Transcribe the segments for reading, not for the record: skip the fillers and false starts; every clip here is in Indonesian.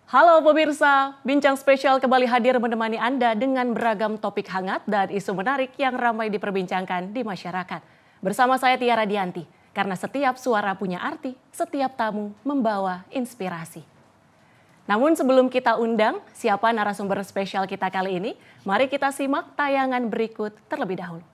Halo pemirsa, Bincang Spesial kembali hadir menemani Anda dengan beragam topik hangat dan isu menarik yang ramai diperbincangkan di masyarakat. Bersama saya Tiara Dianti, karena setiap suara punya arti, setiap tamu membawa inspirasi. Namun sebelum kita undang siapa narasumber spesial kita kali ini, mari kita simak tayangan berikut terlebih dahulu.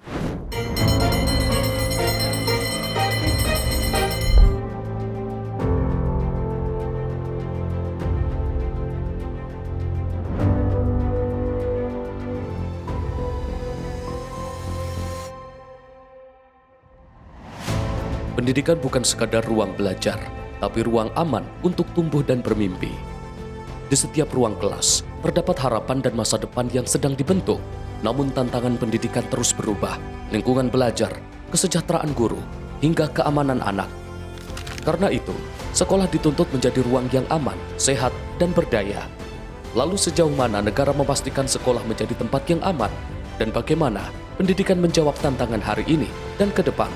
Pendidikan bukan sekadar ruang belajar, tapi ruang aman untuk tumbuh dan bermimpi. Di setiap ruang kelas, terdapat harapan dan masa depan yang sedang dibentuk. Namun tantangan pendidikan terus berubah, lingkungan belajar, kesejahteraan guru, hingga keamanan anak. Karena itu, sekolah dituntut menjadi ruang yang aman, sehat, dan berdaya. Lalu sejauh mana negara memastikan sekolah menjadi tempat yang aman? Dan bagaimana pendidikan menjawab tantangan hari ini dan ke depan?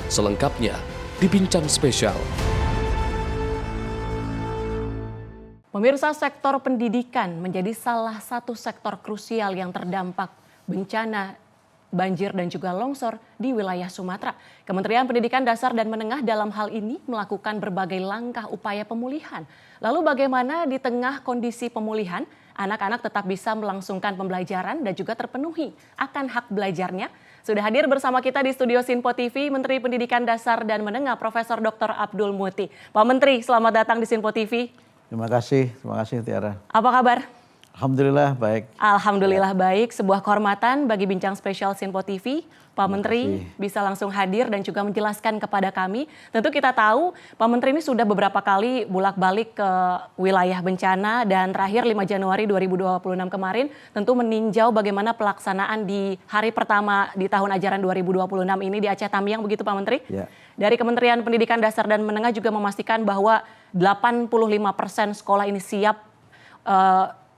Selengkapnya di Bincang Spesial. Pemirsa, sektor pendidikan menjadi salah satu sektor krusial yang terdampak bencana banjir dan juga longsor di wilayah Sumatera. Kementerian Pendidikan Dasar dan Menengah dalam hal ini melakukan berbagai langkah upaya pemulihan. Lalu bagaimana di tengah kondisi pemulihan, anak-anak tetap bisa melangsungkan pembelajaran dan juga terpenuhi akan hak belajarnya? Sudah hadir bersama kita di studio Sinpo TV Menteri Pendidikan Dasar dan Menengah Profesor Dr. Abdul Muti. Pak Menteri, selamat datang di Sinpo TV. Terima kasih Tiara. Apa kabar? Alhamdulillah baik. Alhamdulillah baik, sebuah kehormatan bagi Bincang Spesial Sinpo TV. Pak Menteri bisa langsung hadir dan juga menjelaskan kepada kami. Tentu kita tahu Pak Menteri ini sudah beberapa kali bolak-balik ke wilayah bencana dan terakhir 5 Januari 2026 kemarin tentu meninjau bagaimana pelaksanaan di hari pertama di tahun ajaran 2026 ini di Aceh Tamiang, begitu Pak Menteri? Ya. Dari Kementerian Pendidikan Dasar dan Menengah juga memastikan bahwa 85% sekolah ini siap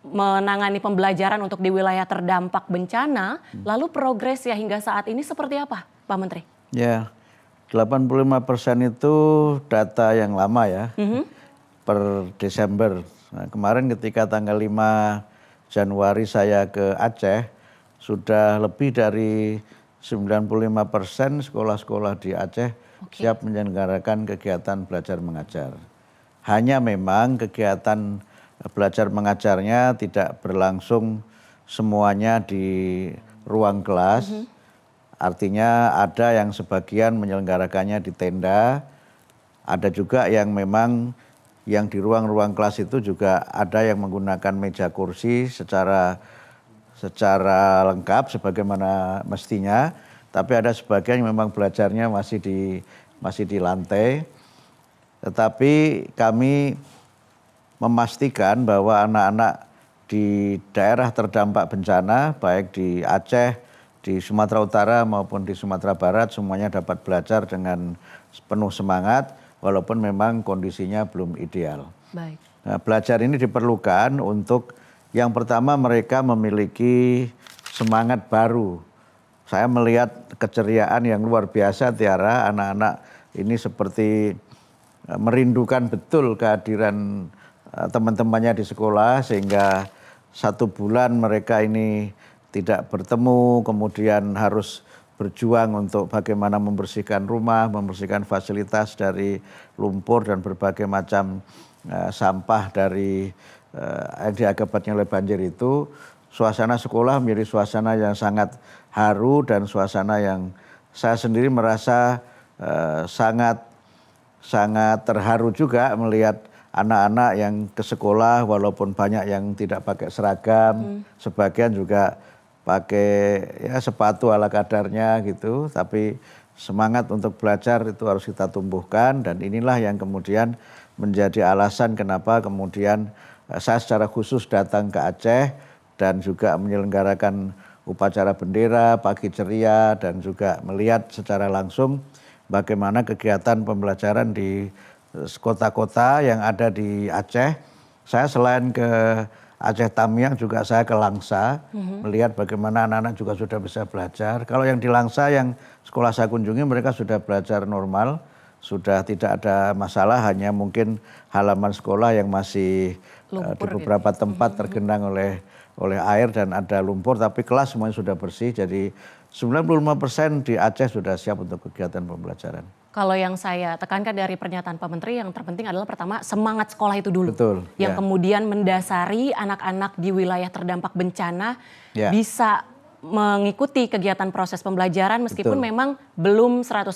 menangani pembelajaran untuk di wilayah terdampak bencana. Lalu progres ya hingga saat ini seperti apa, Pak Menteri? Ya, 85% itu data yang lama ya, per Desember. Nah, kemarin ketika tanggal 5 Januari saya ke Aceh, sudah lebih dari 95% sekolah-sekolah di Aceh siap menyelenggarakan kegiatan belajar mengajar. Hanya memang kegiatan belajar mengajarnya tidak berlangsung semuanya di ruang kelas. Artinya ada yang sebagian menyelenggarakannya di tenda, ada juga yang memang yang di ruang-ruang kelas itu juga ada yang menggunakan meja kursi secara lengkap sebagaimana mestinya, tapi ada sebagian yang memang belajarnya masih di lantai. Tetapi kami memastikan bahwa anak-anak di daerah terdampak bencana, baik di Aceh, di Sumatera Utara maupun di Sumatera Barat, semuanya dapat belajar dengan penuh semangat, walaupun memang kondisinya belum ideal. Baik. Nah, belajar ini diperlukan untuk yang pertama mereka memiliki semangat baru. Saya melihat keceriaan yang luar biasa, Tiara, anak-anak ini seperti merindukan betul kehadiran teman-temannya di sekolah, sehingga 1 bulan mereka ini tidak bertemu, kemudian harus berjuang untuk bagaimana membersihkan rumah, membersihkan fasilitas dari lumpur dan berbagai macam sampah dari yang diakibatkan oleh banjir itu. Suasana sekolah menjadi suasana yang sangat haru dan suasana yang saya sendiri merasa sangat terharu juga melihat anak-anak yang ke sekolah, walaupun banyak yang tidak pakai seragam, sebagian juga pakai ya sepatu ala kadarnya gitu, tapi semangat untuk belajar itu harus kita tumbuhkan, dan inilah yang kemudian menjadi alasan kenapa kemudian saya secara khusus datang ke Aceh dan juga menyelenggarakan upacara bendera, pagi ceria, dan juga melihat secara langsung bagaimana kegiatan pembelajaran di kota-kota yang ada di Aceh. Saya selain ke Aceh Tamiang juga saya ke Langsa, melihat bagaimana anak-anak juga sudah bisa belajar. Kalau yang di Langsa yang sekolah saya kunjungi mereka sudah belajar normal, sudah tidak ada masalah, hanya mungkin halaman sekolah yang masih di beberapa tempat tergenang oleh air dan ada lumpur, tapi kelas semuanya sudah bersih. Jadi 95% di Aceh sudah siap untuk kegiatan pembelajaran. Kalau yang saya tekankan dari pernyataan Pak Menteri, yang terpenting adalah pertama semangat sekolah itu dulu. Betul. Yang kemudian mendasari anak-anak di wilayah terdampak bencana bisa mengikuti kegiatan proses pembelajaran meskipun memang belum 100%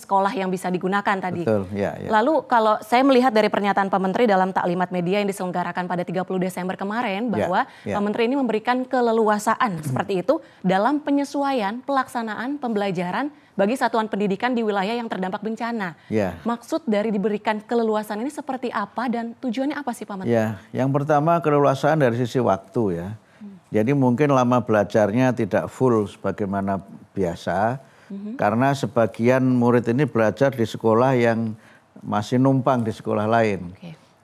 sekolah yang bisa digunakan tadi. Betul, Lalu kalau saya melihat dari pernyataan Pak Menteri dalam taklimat media yang diselenggarakan pada 30 Desember kemarin bahwa Pak Menteri ini memberikan keleluasaan seperti itu dalam penyesuaian pelaksanaan pembelajaran bagi satuan pendidikan di wilayah yang terdampak bencana. Maksud dari diberikan keleluasaan ini seperti apa dan tujuannya apa sih Pak Menteri? Yang pertama keleluasaan dari sisi waktu ya. Jadi mungkin lama belajarnya tidak full sebagaimana biasa, karena sebagian murid ini belajar di sekolah yang masih numpang di sekolah lain.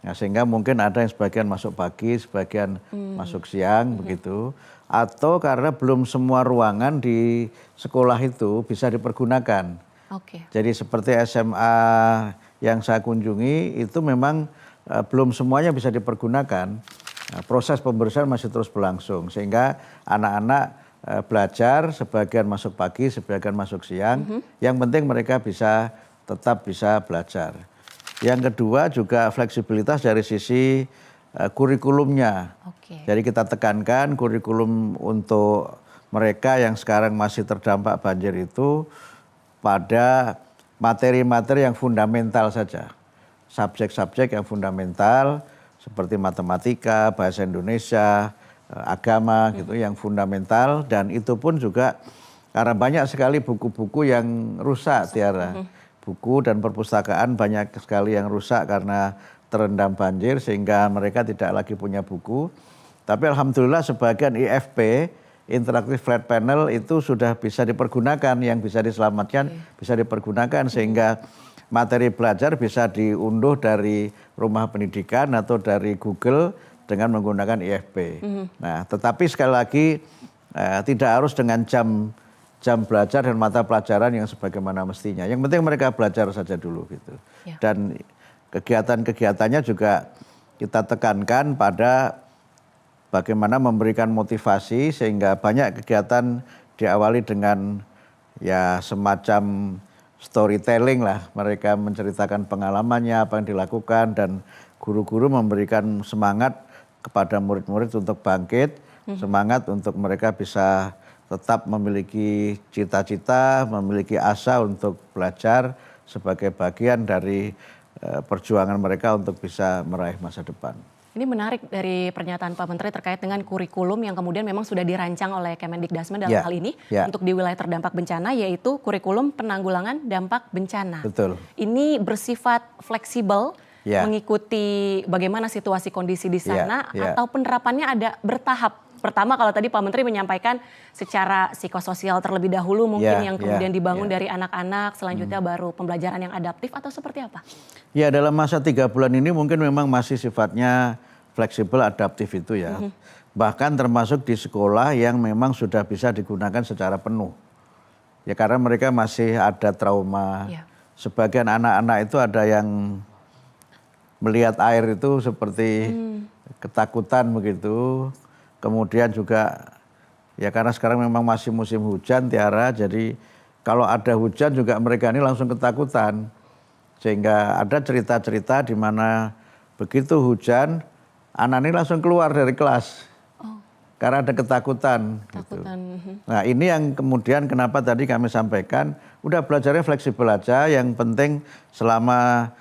Nah, sehingga mungkin ada yang sebagian masuk pagi, sebagian masuk siang begitu. Atau karena belum semua ruangan di sekolah itu bisa dipergunakan. Jadi seperti SMA yang saya kunjungi itu memang belum semuanya bisa dipergunakan. Nah, proses pembersihan masih terus berlangsung sehingga anak-anak belajar sebagian masuk pagi, sebagian masuk siang. Yang penting mereka tetap bisa belajar. Yang kedua juga fleksibilitas dari sisi kurikulumnya. Jadi kita tekankan kurikulum untuk mereka yang sekarang masih terdampak banjir itu pada materi-materi yang fundamental saja. Subjek-subjek yang fundamental seperti matematika, bahasa Indonesia, agama gitu yang fundamental, dan itu pun juga karena banyak sekali buku-buku yang rusak Tiara. Buku dan perpustakaan banyak sekali yang rusak karena terendam banjir sehingga mereka tidak lagi punya buku. Tapi alhamdulillah sebagian IFP, Interactive Flat Panel itu sudah bisa dipergunakan, yang bisa diselamatkan bisa dipergunakan sehingga materi belajar bisa diunduh dari rumah pendidikan atau dari Google dengan menggunakan IFP. Nah, tetapi sekali lagi tidak harus dengan jam belajar dan mata pelajaran yang sebagaimana mestinya. Yang penting mereka belajar saja dulu gitu. Dan kegiatan-kegiatannya juga kita tekankan pada bagaimana memberikan motivasi sehingga banyak kegiatan diawali dengan ya semacam storytelling lah, mereka menceritakan pengalamannya, apa yang dilakukan, dan guru-guru memberikan semangat kepada murid-murid untuk bangkit, semangat untuk mereka bisa tetap memiliki cita-cita, memiliki asa untuk belajar sebagai bagian dari perjuangan mereka untuk bisa meraih masa depan. Ini menarik dari pernyataan Pak Menteri terkait dengan kurikulum yang kemudian memang sudah dirancang oleh Kemendikdasmen dalam hal ini untuk di wilayah terdampak bencana, yaitu kurikulum penanggulangan dampak bencana. Betul. Ini bersifat fleksibel, mengikuti bagaimana situasi kondisi di sana, atau penerapannya ada bertahap. Pertama kalau tadi Pak Menteri menyampaikan secara psikososial terlebih dahulu mungkin yang kemudian dibangun dari anak-anak, selanjutnya baru pembelajaran yang adaptif atau seperti apa? Ya, dalam masa 3 bulan ini mungkin memang masih sifatnya fleksibel adaptif itu ya. Bahkan termasuk di sekolah yang memang sudah bisa digunakan secara penuh. Ya karena mereka masih ada trauma. Sebagian anak-anak itu ada yang melihat air itu seperti ketakutan begitu. Kemudian juga ya karena sekarang memang masih musim hujan Tiara, jadi kalau ada hujan juga mereka ini langsung ketakutan. Sehingga ada cerita-cerita di mana begitu hujan, anak ini langsung keluar dari kelas. Karena ada ketakutan. Gitu. Nah ini yang kemudian kenapa tadi kami sampaikan, udah belajarnya fleksibel aja, yang penting selama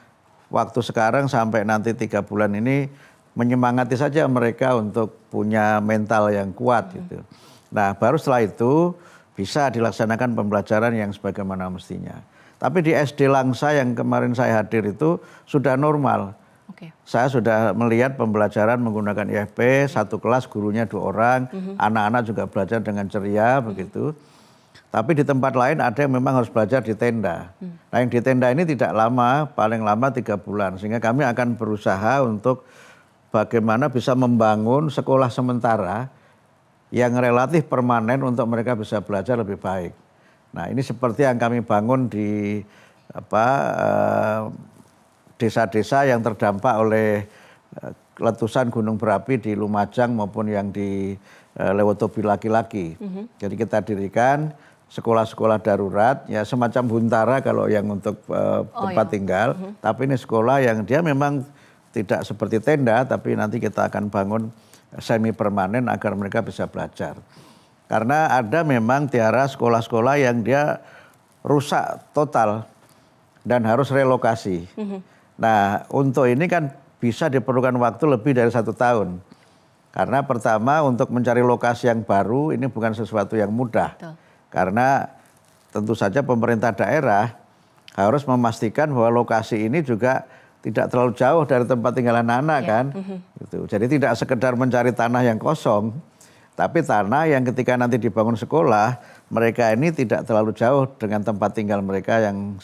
waktu sekarang sampai nanti 3 bulan ini, menyemangati saja mereka untuk punya mental yang kuat gitu. Nah baru setelah itu bisa dilaksanakan pembelajaran yang sebagaimana mestinya. Tapi di SD Langsa yang kemarin saya hadir itu sudah normal. Saya sudah melihat pembelajaran menggunakan IFP, satu kelas gurunya 2 orang, anak-anak juga belajar dengan ceria begitu. Tapi di tempat lain ada yang memang harus belajar di tenda. Nah yang di tenda ini tidak lama, paling lama 3 bulan. Sehingga kami akan berusaha untuk bagaimana bisa membangun sekolah sementara yang relatif permanen untuk mereka bisa belajar lebih baik. Nah ini seperti yang kami bangun di desa-desa yang terdampak oleh letusan gunung berapi di Lumajang maupun yang di Lewotobi laki-laki. Jadi kita dirikan sekolah-sekolah darurat, ya semacam Huntara kalau yang untuk tempat tinggal. Tapi ini sekolah yang dia memang tidak seperti tenda, tapi nanti kita akan bangun semi permanen agar mereka bisa belajar. Karena ada memang Tiara sekolah-sekolah yang dia rusak total dan harus relokasi. Nah untuk ini kan bisa diperlukan waktu lebih dari 1 tahun. Karena pertama untuk mencari lokasi yang baru ini bukan sesuatu yang mudah. Betul. Karena tentu saja pemerintah daerah harus memastikan bahwa lokasi ini juga tidak terlalu jauh dari tempat tinggal anak-anak kan. Gitu. Jadi tidak sekedar mencari tanah yang kosong, tapi tanah yang ketika nanti dibangun sekolah, mereka ini tidak terlalu jauh dengan tempat tinggal mereka yang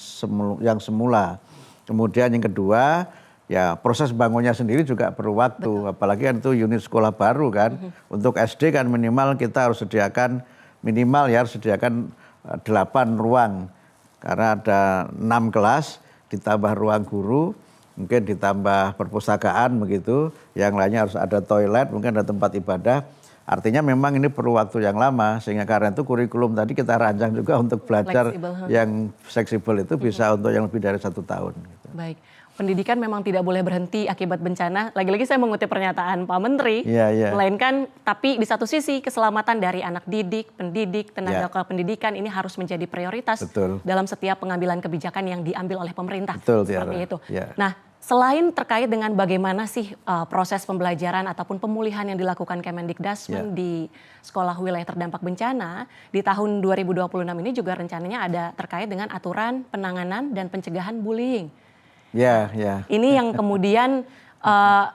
semula. Kemudian yang kedua, ya proses bangunnya sendiri juga perlu waktu. Apalagi kan itu unit sekolah baru kan. Untuk SD kan minimal kita harus sediakan 8 ruang. Karena ada 6 kelas, ditambah ruang guru, mungkin ditambah perpustakaan begitu. Yang lainnya harus ada toilet, mungkin ada tempat ibadah. Artinya memang ini perlu waktu yang lama, sehingga karena itu kurikulum tadi kita rancang juga untuk belajar yang fleksibel itu bisa untuk yang lebih dari 1 tahun. Gitu. Baik, pendidikan memang tidak boleh berhenti akibat bencana. Lagi-lagi saya mengutip pernyataan Pak Menteri, melainkan tapi di satu sisi keselamatan dari anak didik, pendidik, tenaga pendidikan ini harus menjadi prioritas dalam setiap pengambilan kebijakan yang diambil oleh pemerintah. Seperti itu. Nah, selain terkait dengan bagaimana sih proses pembelajaran ataupun pemulihan yang dilakukan Kemendikdasmen di sekolah wilayah terdampak bencana, di tahun 2026 ini juga rencananya ada terkait dengan aturan penanganan dan pencegahan bullying. Ini yang kemudian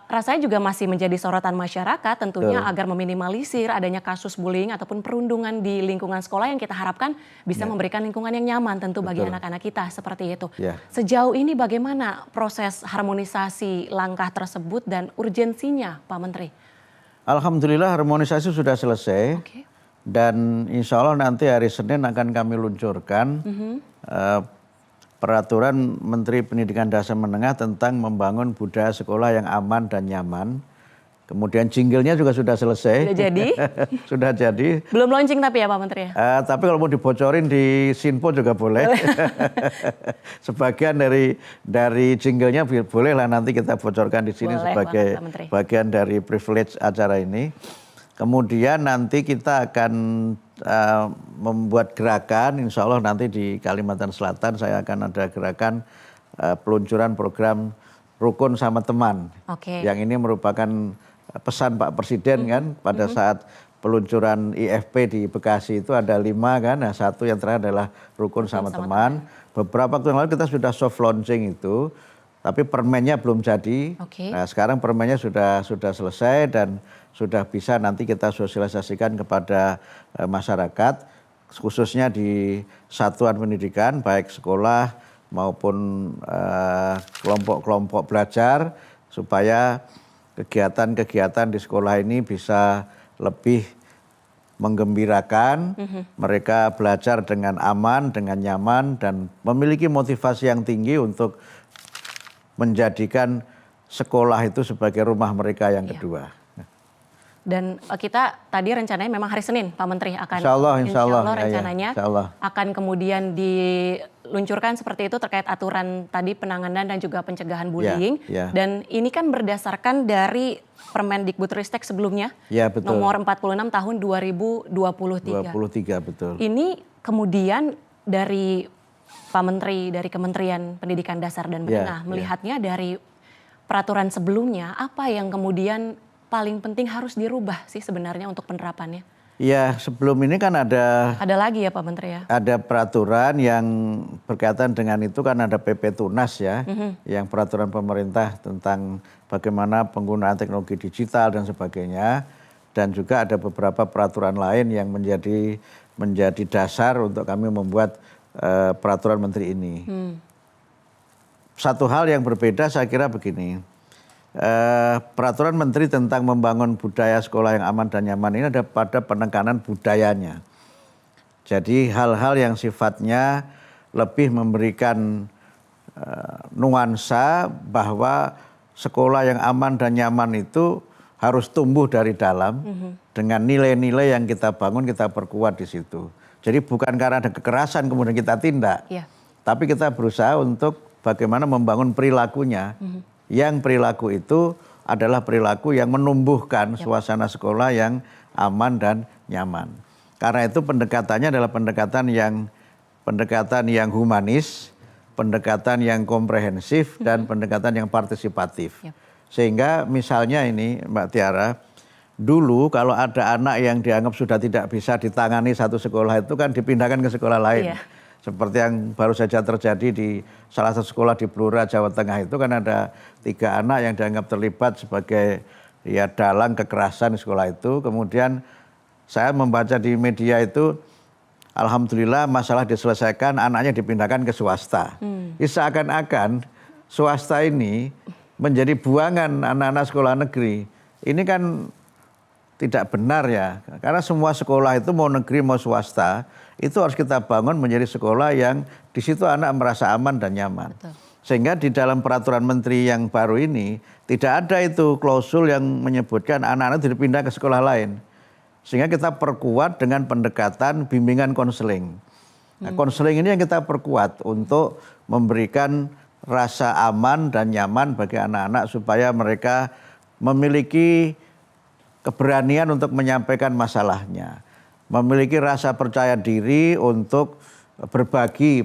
rasanya juga masih menjadi sorotan masyarakat tentunya agar meminimalisir adanya kasus bullying ataupun perundungan di lingkungan sekolah yang kita harapkan bisa memberikan lingkungan yang nyaman tentu bagi anak-anak kita seperti itu. Sejauh ini bagaimana proses harmonisasi langkah tersebut dan urgensinya Pak Menteri? Alhamdulillah harmonisasi sudah selesai dan insya Allah nanti hari Senin akan kami luncurkan Peraturan Menteri Pendidikan Dasar Menengah tentang membangun budaya sekolah yang aman dan nyaman. Kemudian jinglenya juga sudah selesai. Sudah jadi? Sudah jadi. Belum launching tapi ya Pak Menteri ya? Tapi kalau mau dibocorin di Sinpo juga boleh. Sebagian dari jinglenya bolehlah nanti kita bocorkan di sini sebagai bagian dari privilege acara ini. Kemudian nanti kita akan membuat gerakan, insya Allah nanti di Kalimantan Selatan saya akan ada gerakan peluncuran program Rukun sama Teman. Yang ini merupakan pesan Pak Presiden kan pada saat peluncuran IFP di Bekasi itu ada 5 kan, nah 1 yang terakhir adalah Rukun sama Teman. Beberapa waktu yang lalu kita sudah soft launching itu, tapi permennya belum jadi. Nah sekarang permennya sudah selesai dan sudah bisa nanti kita sosialisasikan kepada masyarakat, khususnya di satuan pendidikan, baik sekolah maupun kelompok-kelompok belajar, supaya kegiatan-kegiatan di sekolah ini bisa lebih menggembirakan, mereka belajar dengan aman, dengan nyaman, dan memiliki motivasi yang tinggi untuk menjadikan sekolah itu sebagai rumah mereka yang kedua. Dan kita tadi rencananya memang hari Senin Pak Menteri akan insya Allah rencananya akan kemudian diluncurkan seperti itu terkait aturan tadi penanganan dan juga pencegahan bullying. Dan ini kan berdasarkan dari Permendikbudristek sebelumnya, nomor 46 tahun 2023. Betul. Ini kemudian dari Pak Menteri, dari Kementerian Pendidikan Dasar dan Menengah melihatnya dari peraturan sebelumnya, apa yang kemudian paling penting harus dirubah sih sebenarnya untuk penerapannya? Ya sebelum ini kan ada lagi ya Pak Menteri ya? Ada peraturan yang berkaitan dengan itu kan ada PP Tunas ya, yang peraturan pemerintah tentang bagaimana penggunaan teknologi digital dan sebagainya. Dan juga ada beberapa peraturan lain yang menjadi dasar untuk kami membuat peraturan menteri ini. Satu hal yang berbeda saya kira begini. Peraturan menteri tentang membangun budaya sekolah yang aman dan nyaman ini ada pada penekanan budayanya. Jadi hal-hal yang sifatnya lebih memberikan nuansa bahwa sekolah yang aman dan nyaman itu harus tumbuh dari dalam dengan nilai-nilai yang kita bangun, kita perkuat di situ. Jadi bukan karena ada kekerasan kemudian kita tindak, tapi kita berusaha untuk bagaimana membangun perilakunya, yang perilaku itu adalah perilaku yang menumbuhkan suasana sekolah yang aman dan nyaman. Karena itu pendekatannya adalah pendekatan yang humanis, pendekatan yang komprehensif, dan pendekatan yang partisipatif. Sehingga misalnya ini Mbak Tiara, dulu kalau ada anak yang dianggap sudah tidak bisa ditangani satu sekolah itu kan dipindahkan ke sekolah lain. Seperti yang baru saja terjadi di salah satu sekolah di Blora, Jawa Tengah itu kan ada 3 anak yang dianggap terlibat sebagai dalang kekerasan di sekolah itu. Kemudian saya membaca di media itu, alhamdulillah masalah diselesaikan, anaknya dipindahkan ke swasta. Seakan-akan swasta ini menjadi buangan anak-anak sekolah negeri. Ini kan tidak benar ya, karena semua sekolah itu mau negeri mau swasta, itu harus kita bangun menjadi sekolah yang di situ anak merasa aman dan nyaman. Sehingga di dalam peraturan menteri yang baru ini, tidak ada itu klausul yang menyebutkan anak-anak dipindah ke sekolah lain. Sehingga kita perkuat dengan pendekatan bimbingan konseling. Nah, konseling ini yang kita perkuat untuk memberikan rasa aman dan nyaman bagi anak-anak supaya mereka memiliki keberanian untuk menyampaikan masalahnya, memiliki rasa percaya diri untuk berbagi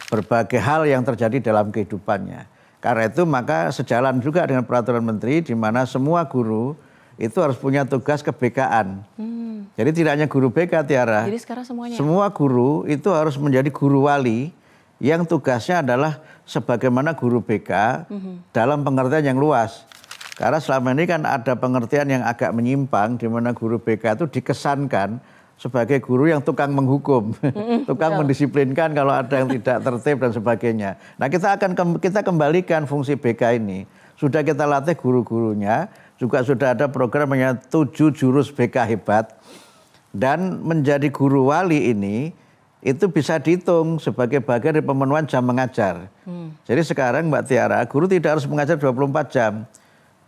berbagai hal yang terjadi dalam kehidupannya. Karena itu maka sejalan juga dengan peraturan menteri di mana semua guru itu harus punya tugas ke-BK-an. Jadi tidak hanya guru BK, Tiara. Jadi sekarang semuanya. Semua guru itu harus menjadi guru wali yang tugasnya adalah sebagaimana guru BK dalam pengertian yang luas. Karena selama ini kan ada pengertian yang agak menyimpang di mana guru BK itu dikesankan sebagai guru yang tukang menghukum, tukang mendisiplinkan kalau ada yang tidak tertib dan sebagainya. Nah, kita kembalikan fungsi BK ini. Sudah kita latih guru-gurunya, juga sudah ada program yang 7 jurus BK hebat, dan menjadi guru wali ini itu bisa dihitung sebagai bagian dari pemenuhan jam mengajar. Jadi sekarang Mbak Tiara, guru tidak harus mengajar 24 jam.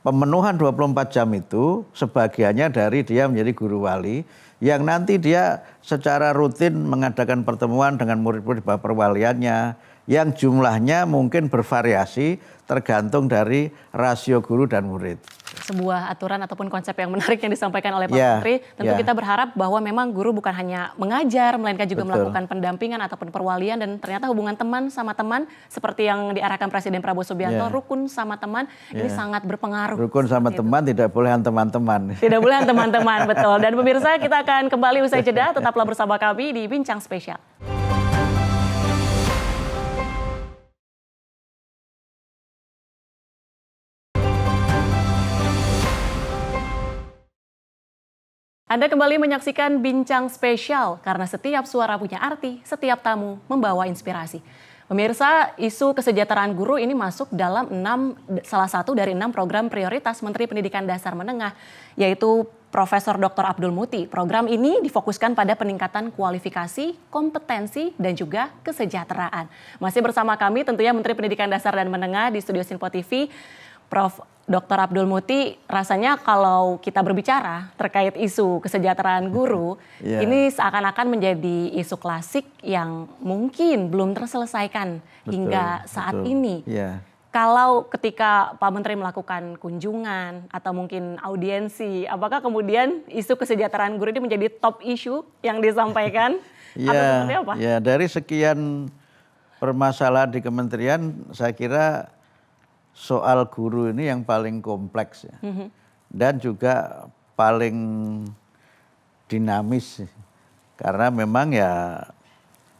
Pemenuhan 24 jam itu sebagiannya dari dia menjadi guru wali yang nanti dia secara rutin mengadakan pertemuan dengan murid-murid di bawah perwaliannya yang jumlahnya mungkin bervariasi tergantung dari rasio guru dan murid. Sebuah aturan ataupun konsep yang menarik yang disampaikan oleh Pak Menteri. Tentu kita berharap bahwa memang guru bukan hanya mengajar, melainkan juga melakukan pendampingan ataupun perwalian, dan ternyata hubungan teman sama teman seperti yang diarahkan Presiden Prabowo Subianto, rukun sama teman, ini sangat berpengaruh. Rukun sama teman, tidak boleh teman-teman. Tidak boleh teman-teman, betul. Dan pemirsa, kita akan kembali usai jeda, tetaplah bersama kami di Bincang Spesial. Anda kembali menyaksikan Bincang Spesial, karena setiap suara punya arti, setiap tamu membawa inspirasi. Pemirsa, isu kesejahteraan guru ini masuk dalam salah satu dari 6 program prioritas Menteri Pendidikan Dasar Menengah, yaitu Profesor Dr. Abdul Muti. Program ini difokuskan pada peningkatan kualifikasi, kompetensi, dan juga kesejahteraan. Masih bersama kami tentunya Menteri Pendidikan Dasar dan Menengah di Studio Sinpo TV, Prof. Dr. Abdul Muti. Rasanya kalau kita berbicara terkait isu kesejahteraan guru, ini seakan-akan menjadi isu klasik yang mungkin belum terselesaikan hingga saat ini. Kalau ketika Pak Menteri melakukan kunjungan atau mungkin audiensi, apakah kemudian isu kesejahteraan guru ini menjadi top issue yang disampaikan? Atau seperti apa? Ya, dari sekian permasalahan di kementerian, saya kira soal guru ini yang paling kompleks ya. Dan juga paling dinamis. Karena memang ya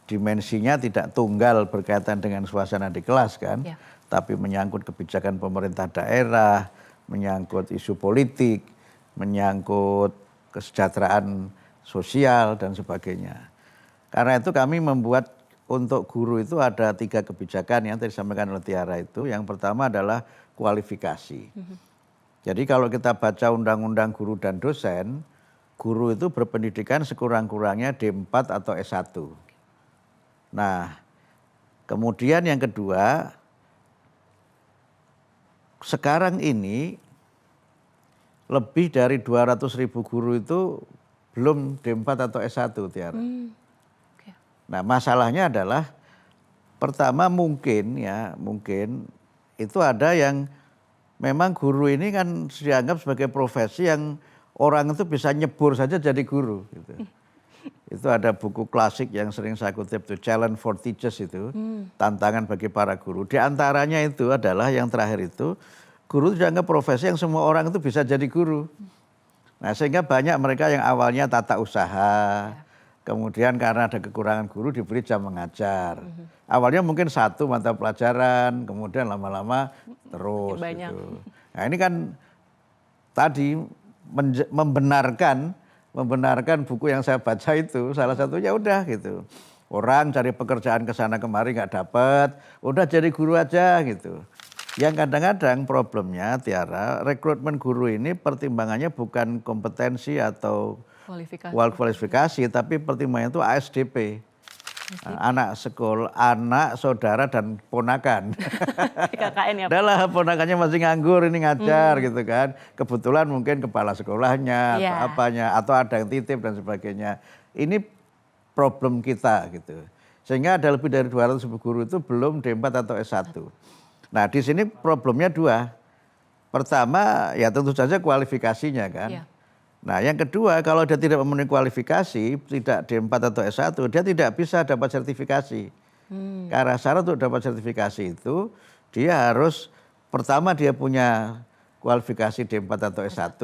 dimensinya tidak tunggal berkaitan dengan suasana di kelas kan. Tapi menyangkut kebijakan pemerintah daerah, menyangkut isu politik, menyangkut kesejahteraan sosial dan sebagainya. Karena itu kami membuat untuk guru itu ada 3 kebijakan yang tadi disampaikan oleh Tiara itu. Yang pertama adalah kualifikasi. Jadi kalau kita baca undang-undang guru dan dosen, guru itu berpendidikan sekurang-kurangnya D4 atau S1. Nah, Kemudian yang kedua, sekarang ini lebih dari 200.000 guru itu belum D4 atau S1, Tiara. Oke. Nah, masalahnya adalah pertama mungkin itu ada yang memang guru ini kan dianggap sebagai profesi yang orang itu bisa nyebur saja jadi guru gitu. Itu ada buku klasik yang sering saya kutip tuh, Challenge for Teachers itu, tantangan bagi para guru. Di antaranya itu adalah yang terakhir itu, guru itu dianggap profesi yang semua orang itu bisa jadi guru. Nah, sehingga banyak mereka yang awalnya tata usaha, kemudian karena ada kekurangan guru diberi jam mengajar. Awalnya mungkin 1 mata pelajaran, kemudian lama-lama terus gitu. Nah, ini kan tadi membenarkan buku yang saya baca itu, salah satunya udah gitu. Orang cari pekerjaan ke sana kemari nggak dapat, udah jadi guru aja gitu. Yang kadang-kadang problemnya, Tiara, rekrutmen guru ini pertimbangannya bukan kompetensi atau kualifikasi, tapi pertimbangannya itu ASDP. Anak sekolah, anak, saudara, dan ponakan. KKN ya Pak? Adalah ponakannya masih nganggur ini ngajar gitu kan. Kebetulan mungkin kepala sekolahnya atau apanya, atau ada yang titip dan sebagainya. Ini problem kita gitu. Sehingga ada lebih dari 200.000 guru itu belum D4 atau S1. Nah, di sini problemnya 2. Pertama, ya tentu saja kualifikasinya kan. Nah, yang kedua, kalau dia tidak memenuhi kualifikasi, tidak D4 atau S1, dia tidak bisa dapat sertifikasi. Karena syarat untuk dapat sertifikasi itu, dia harus, pertama dia punya kualifikasi D4 atau S1,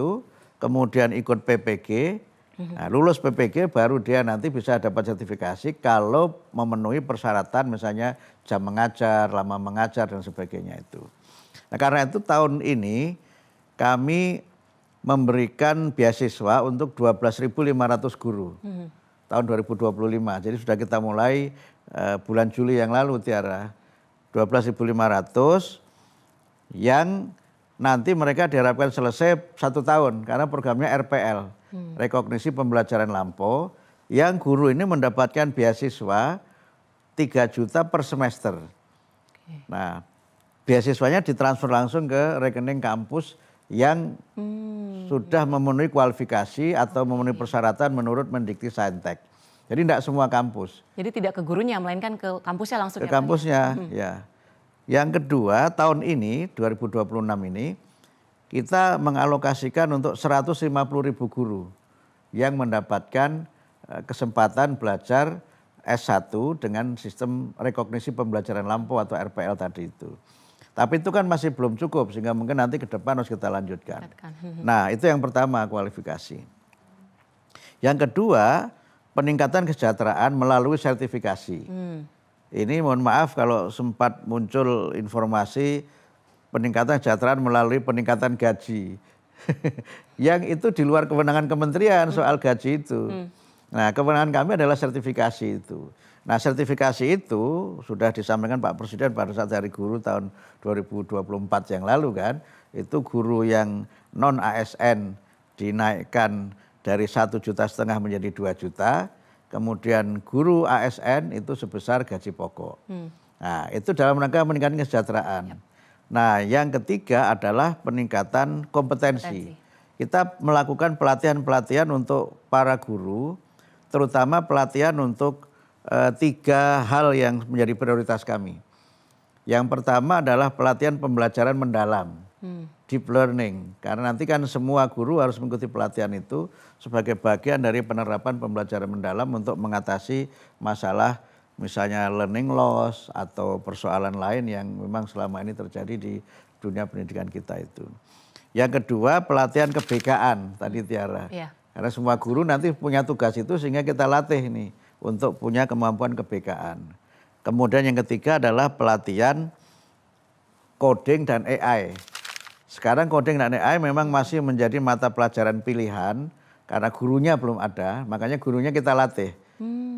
kemudian ikut PPG, nah, lulus PPG baru dia nanti bisa dapat sertifikasi kalau memenuhi persyaratan misalnya jam mengajar, lama mengajar, dan sebagainya itu. Nah, karena itu tahun ini kami memberikan beasiswa untuk 12.500 guru tahun 2025. Jadi sudah kita mulai bulan Juli yang lalu, Tiara. 12.500 yang nanti mereka diharapkan selesai 1 tahun karena programnya RPL, Rekognisi Pembelajaran Lampau, yang guru ini mendapatkan beasiswa 3 juta per semester. Nah, beasiswanya ditransfer langsung ke rekening kampus yang sudah memenuhi kualifikasi atau memenuhi persyaratan menurut Mendikti Saintek. Jadi tidak semua kampus. Jadi tidak ke gurunya, melainkan ke kampusnya langsung. Ke kampusnya, ya. Yang kedua, tahun ini, 2026 ini, kita mengalokasikan untuk 150.000 guru yang mendapatkan kesempatan belajar S1 dengan sistem rekognisi pembelajaran lampau atau RPL tadi itu. Tapi itu kan masih belum cukup, sehingga mungkin nanti ke depan harus kita lanjutkan. Nah, itu yang pertama, kualifikasi. Yang kedua, peningkatan kesejahteraan melalui sertifikasi. Ini mohon maaf kalau sempat muncul informasi peningkatan kesejahteraan melalui peningkatan gaji. Yang itu di luar kewenangan kementerian soal gaji itu. Nah, kewenangan kami adalah sertifikasi itu. Nah, sertifikasi itu sudah disampaikan Pak Presiden pada saat Hari Guru tahun 2024 yang lalu kan. Itu guru yang non ASN dinaikkan dari 1,5 juta menjadi 2 juta. Kemudian guru ASN itu sebesar gaji pokok. Nah, itu dalam rangka meningkatkan kesejahteraan. Nah, yang ketiga adalah peningkatan kompetensi. Kita melakukan pelatihan-pelatihan untuk para guru, terutama pelatihan untuk 3 hal yang menjadi prioritas kami. Yang pertama adalah pelatihan pembelajaran mendalam, deep learning. Karena nanti kan semua guru harus mengikuti pelatihan itu sebagai bagian dari penerapan pembelajaran mendalam untuk mengatasi masalah misalnya learning loss atau persoalan lain yang memang selama ini terjadi di dunia pendidikan kita itu. Yang kedua, pelatihan kebekaan tadi Tiara. Karena semua guru nanti punya tugas itu sehingga kita latih nih untuk punya kemampuan kebekaan. Kemudian yang ketiga adalah pelatihan coding dan AI. Sekarang coding dan AI memang masih menjadi mata pelajaran pilihan karena gurunya belum ada, makanya gurunya kita latih.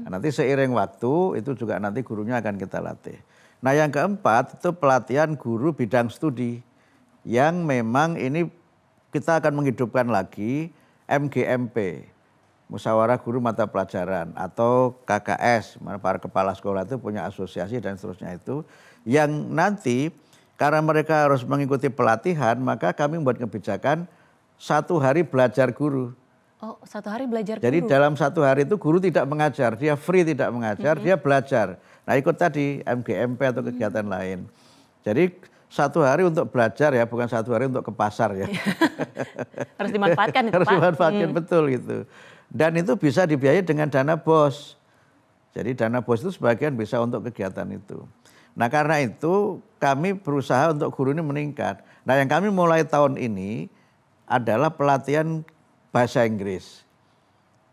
Nanti seiring waktu itu juga nanti gurunya akan kita latih. Nah, yang keempat itu pelatihan guru bidang studi yang memang ini kita akan menghidupkan lagi MGMP. musyawarah guru mata pelajaran atau KKS, mana para kepala sekolah itu punya asosiasi dan seterusnya itu, yang nanti karena mereka harus mengikuti pelatihan, maka kami membuat kebijakan 1 hari belajar guru. Oh, 1 hari belajar guru. Jadi dalam 1 hari itu guru tidak mengajar, dia free tidak mengajar, dia belajar. Nah ikut tadi MGMP atau kegiatan lain. Jadi 1 hari untuk belajar ya, bukan 1 hari untuk ke pasar ya. Harus dimanfaatkan itu, Harus Pak. dimanfaatkan betul gitu. Dan itu bisa dibiayai dengan dana BOS. Jadi dana BOS itu sebagian bisa untuk kegiatan itu. Nah karena itu kami berusaha untuk guru ini meningkat. Nah yang kami mulai tahun ini adalah pelatihan bahasa Inggris.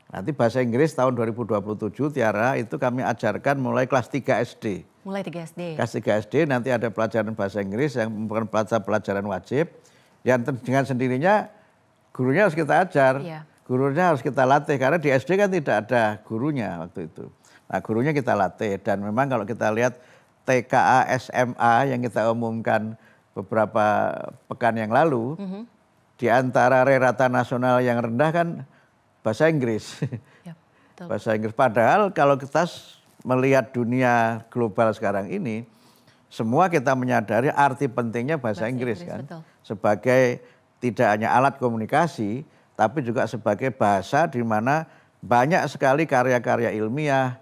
Nanti bahasa Inggris tahun 2027 Tiara itu kami ajarkan mulai kelas 3 SD. Mulai 3 SD. Kelas 3 SD nanti ada pelajaran bahasa Inggris yang merupakan pelajaran wajib. Yang dengan sendirinya gurunya harus kita ajar. Iya. Gurunya harus kita latih karena di SD kan tidak ada gurunya waktu itu. Nah gurunya kita latih dan memang kalau kita lihat TKA SMA yang kita umumkan beberapa pekan yang lalu, di antara rata nasional yang rendah kan bahasa Inggris. Ya, betul. Bahasa Inggris. Padahal kalau kita melihat dunia global sekarang ini, semua kita menyadari arti pentingnya bahasa Inggris kan. Betul. Sebagai tidak hanya alat komunikasi, tapi juga sebagai bahasa di mana banyak sekali karya-karya ilmiah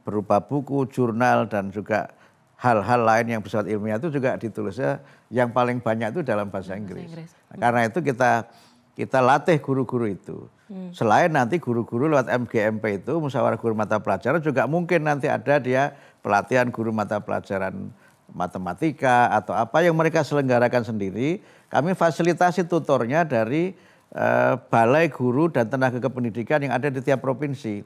berupa buku, jurnal, dan juga hal-hal lain yang bersifat ilmiah itu juga ditulisnya yang paling banyak itu dalam bahasa Inggris. Nah, karena itu kita latih guru-guru itu. Selain nanti guru-guru lewat MGMP itu, musyawarah guru mata pelajaran, juga mungkin nanti ada dia pelatihan guru mata pelajaran matematika atau apa yang mereka selenggarakan sendiri. Kami fasilitasi tutornya dari balai guru dan tenaga kependidikan yang ada di tiap provinsi.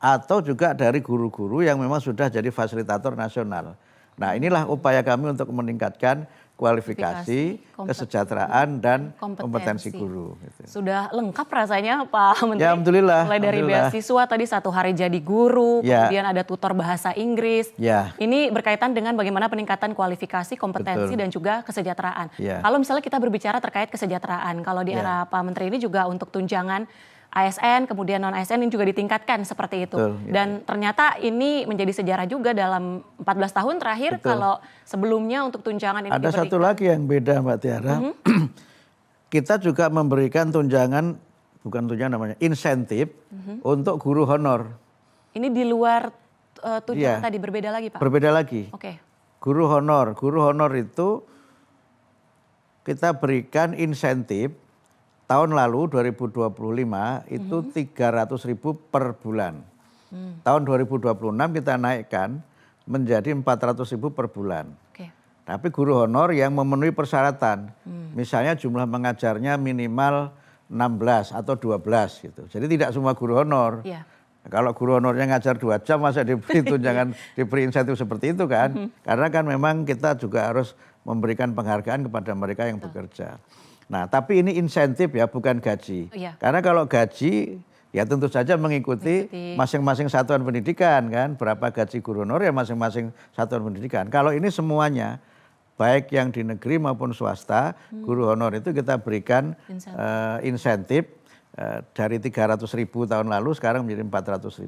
Atau juga dari guru-guru yang memang sudah jadi fasilitator nasional. Nah inilah upaya kami untuk meningkatkan kualifikasi, kesejahteraan, dan kompetensi guru. Gitu. Sudah lengkap rasanya Pak Menteri. Ya, alhamdulillah. Mulai dari beasiswa tadi 1 hari jadi guru, ya. Kemudian ada tutor bahasa Inggris. Ya. Ini berkaitan dengan bagaimana peningkatan kualifikasi, kompetensi, dan juga kesejahteraan. Ya. Kalau misalnya kita berbicara terkait kesejahteraan, kalau di era Pak Menteri ini juga untuk tunjangan ASN, kemudian non-ASN ini juga ditingkatkan seperti itu. Betul, ya. Dan ternyata ini menjadi sejarah juga dalam 14 tahun terakhir. Betul. Kalau sebelumnya untuk tunjangan ini ada diberikan. satu lagi yang beda Mbak Tiara. Kita juga memberikan tunjangan, bukan tunjangan namanya, insentif untuk guru honor. Ini di luar tunjangan tadi, berbeda lagi Pak? Berbeda lagi. Oke. Guru honor itu kita berikan insentif. Tahun lalu 2025 itu 300.000 per bulan. Tahun 2026 kita naikkan menjadi 400.000 per bulan. Oke. Tapi guru honor yang memenuhi persyaratan. Misalnya jumlah mengajarnya minimal 16 atau 12 gitu. Jadi tidak semua guru honor. Iya. Kalau guru honornya ngajar 2 jam masa diberi tunjangan, diberi insentif seperti itu kan. Karena kan memang kita juga harus memberikan penghargaan kepada mereka yang bekerja. Nah tapi ini insentif ya, bukan gaji. Iya. Karena kalau gaji ya tentu saja mengikuti masing-masing satuan pendidikan kan. Berapa gaji guru honor ya masing-masing satuan pendidikan. Kalau ini semuanya baik yang di negeri maupun swasta, guru honor itu kita berikan insentif dari 300.000 tahun lalu sekarang menjadi 400.000.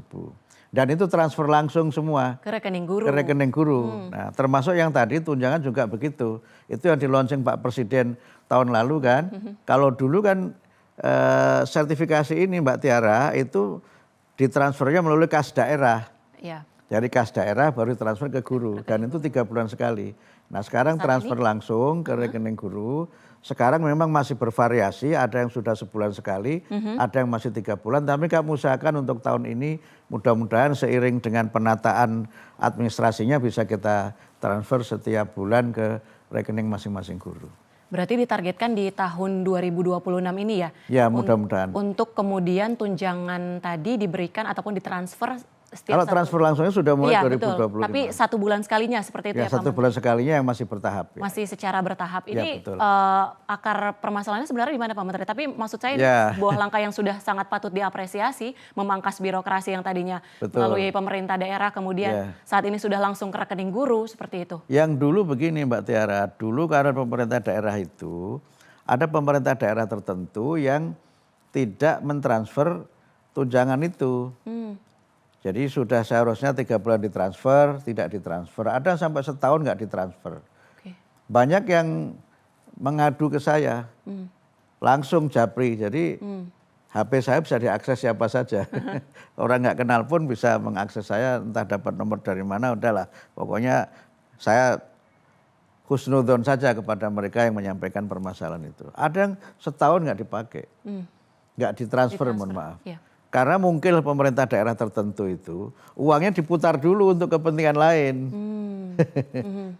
Dan itu transfer langsung semua. Ke rekening guru. Ke rekening guru. Nah termasuk yang tadi tunjangan juga begitu. Itu yang di launching Pak Presiden tahun lalu kan. Kalau dulu kan sertifikasi ini Mbak Tiara itu ditransfernya melalui kas daerah. Iya. Dari kas daerah baru transfer ke guru. Dan itu 3 bulan sekali. Nah sekarang transfer langsung ke rekening guru. Sekarang memang masih bervariasi, ada yang sudah sebulan sekali, ada yang masih 3 bulan. Tapi kami usahakan untuk tahun ini mudah-mudahan seiring dengan penataan administrasinya bisa kita transfer setiap bulan ke rekening masing-masing guru. Berarti ditargetkan di tahun 2026 ini ya? Ya mudah-mudahan. Untuk kemudian tunjangan tadi diberikan ataupun ditransfer setiap kalau transfer langsungnya sudah mulai 2025. Betul. Tapi 1 bulan sekalinya seperti itu ya Pak? 1 bulan sekalinya yang masih bertahap. Ya. Masih secara bertahap. Ini ya, akar permasalahannya sebenarnya di mana Pak Menteri? Tapi maksud saya sebuah langkah yang sudah sangat patut diapresiasi, memangkas birokrasi yang tadinya melalui pemerintah daerah, kemudian saat ini sudah langsung ke rekening guru, seperti itu. Yang dulu begini Mbak Tiara, dulu karena pemerintah daerah itu, ada pemerintah daerah tertentu yang tidak mentransfer tunjangan itu. Jadi sudah seharusnya 3 bulan ditransfer, tidak ditransfer. Ada sampai setahun nggak ditransfer. Banyak yang mengadu ke saya, langsung japri. Jadi HP saya bisa diakses siapa saja. Orang nggak kenal pun bisa mengakses saya, entah dapat nomor dari mana, udahlah. Pokoknya saya husnudon saja kepada mereka yang menyampaikan permasalahan itu. Ada yang setahun nggak dipakai, nggak ditransfer, mohon maaf. Ya. Karena mungkin pemerintah daerah tertentu itu uangnya diputar dulu untuk kepentingan lain.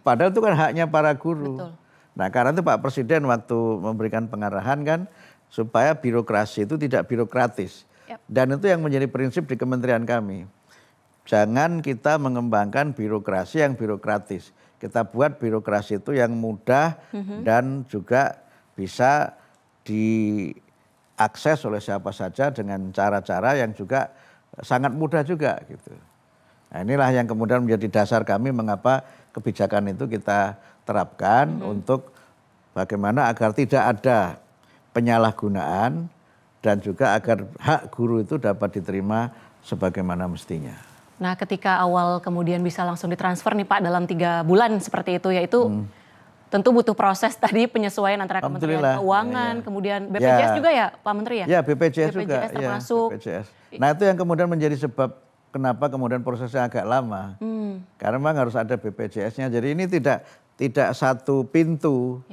Padahal itu kan haknya para guru. Betul. Nah karena itu Pak Presiden waktu memberikan pengarahan kan supaya birokrasi itu tidak birokratis. Yep. Dan itu yang menjadi prinsip di kementerian kami. Jangan kita mengembangkan birokrasi yang birokratis. Kita buat birokrasi itu yang mudah dan juga bisa diakses oleh siapa saja dengan cara-cara yang juga sangat mudah juga gitu. Nah inilah yang kemudian menjadi dasar kami mengapa kebijakan itu kita terapkan untuk bagaimana agar tidak ada penyalahgunaan dan juga agar hak guru itu dapat diterima sebagaimana mestinya. Nah ketika awal kemudian bisa langsung ditransfer nih Pak dalam 3 bulan seperti itu, yaitu tentu butuh proses tadi penyesuaian antara Kementerian Keuangan, kemudian BPJS juga ya Pak Menteri ya? Ya BPJS juga, termasuk. BPJS. Nah itu yang kemudian menjadi sebab kenapa kemudian prosesnya agak lama. Karena memang harus ada BPJS-nya, jadi ini tidak satu pintu.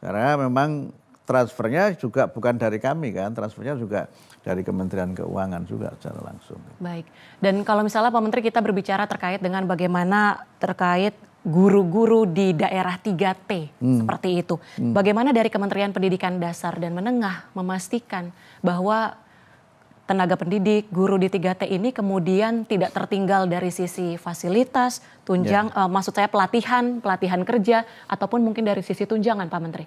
Karena memang transfernya juga bukan dari kami kan, transfernya juga dari Kementerian Keuangan juga secara langsung. Baik, dan kalau misalnya Pak Menteri kita berbicara terkait dengan bagaimana terkait guru-guru di daerah 3T seperti itu. Bagaimana dari Kementerian Pendidikan Dasar dan Menengah memastikan bahwa tenaga pendidik, guru di 3T ini kemudian tidak tertinggal dari sisi fasilitas, maksud saya pelatihan kerja, ataupun mungkin dari sisi tunjangan Pak Menteri?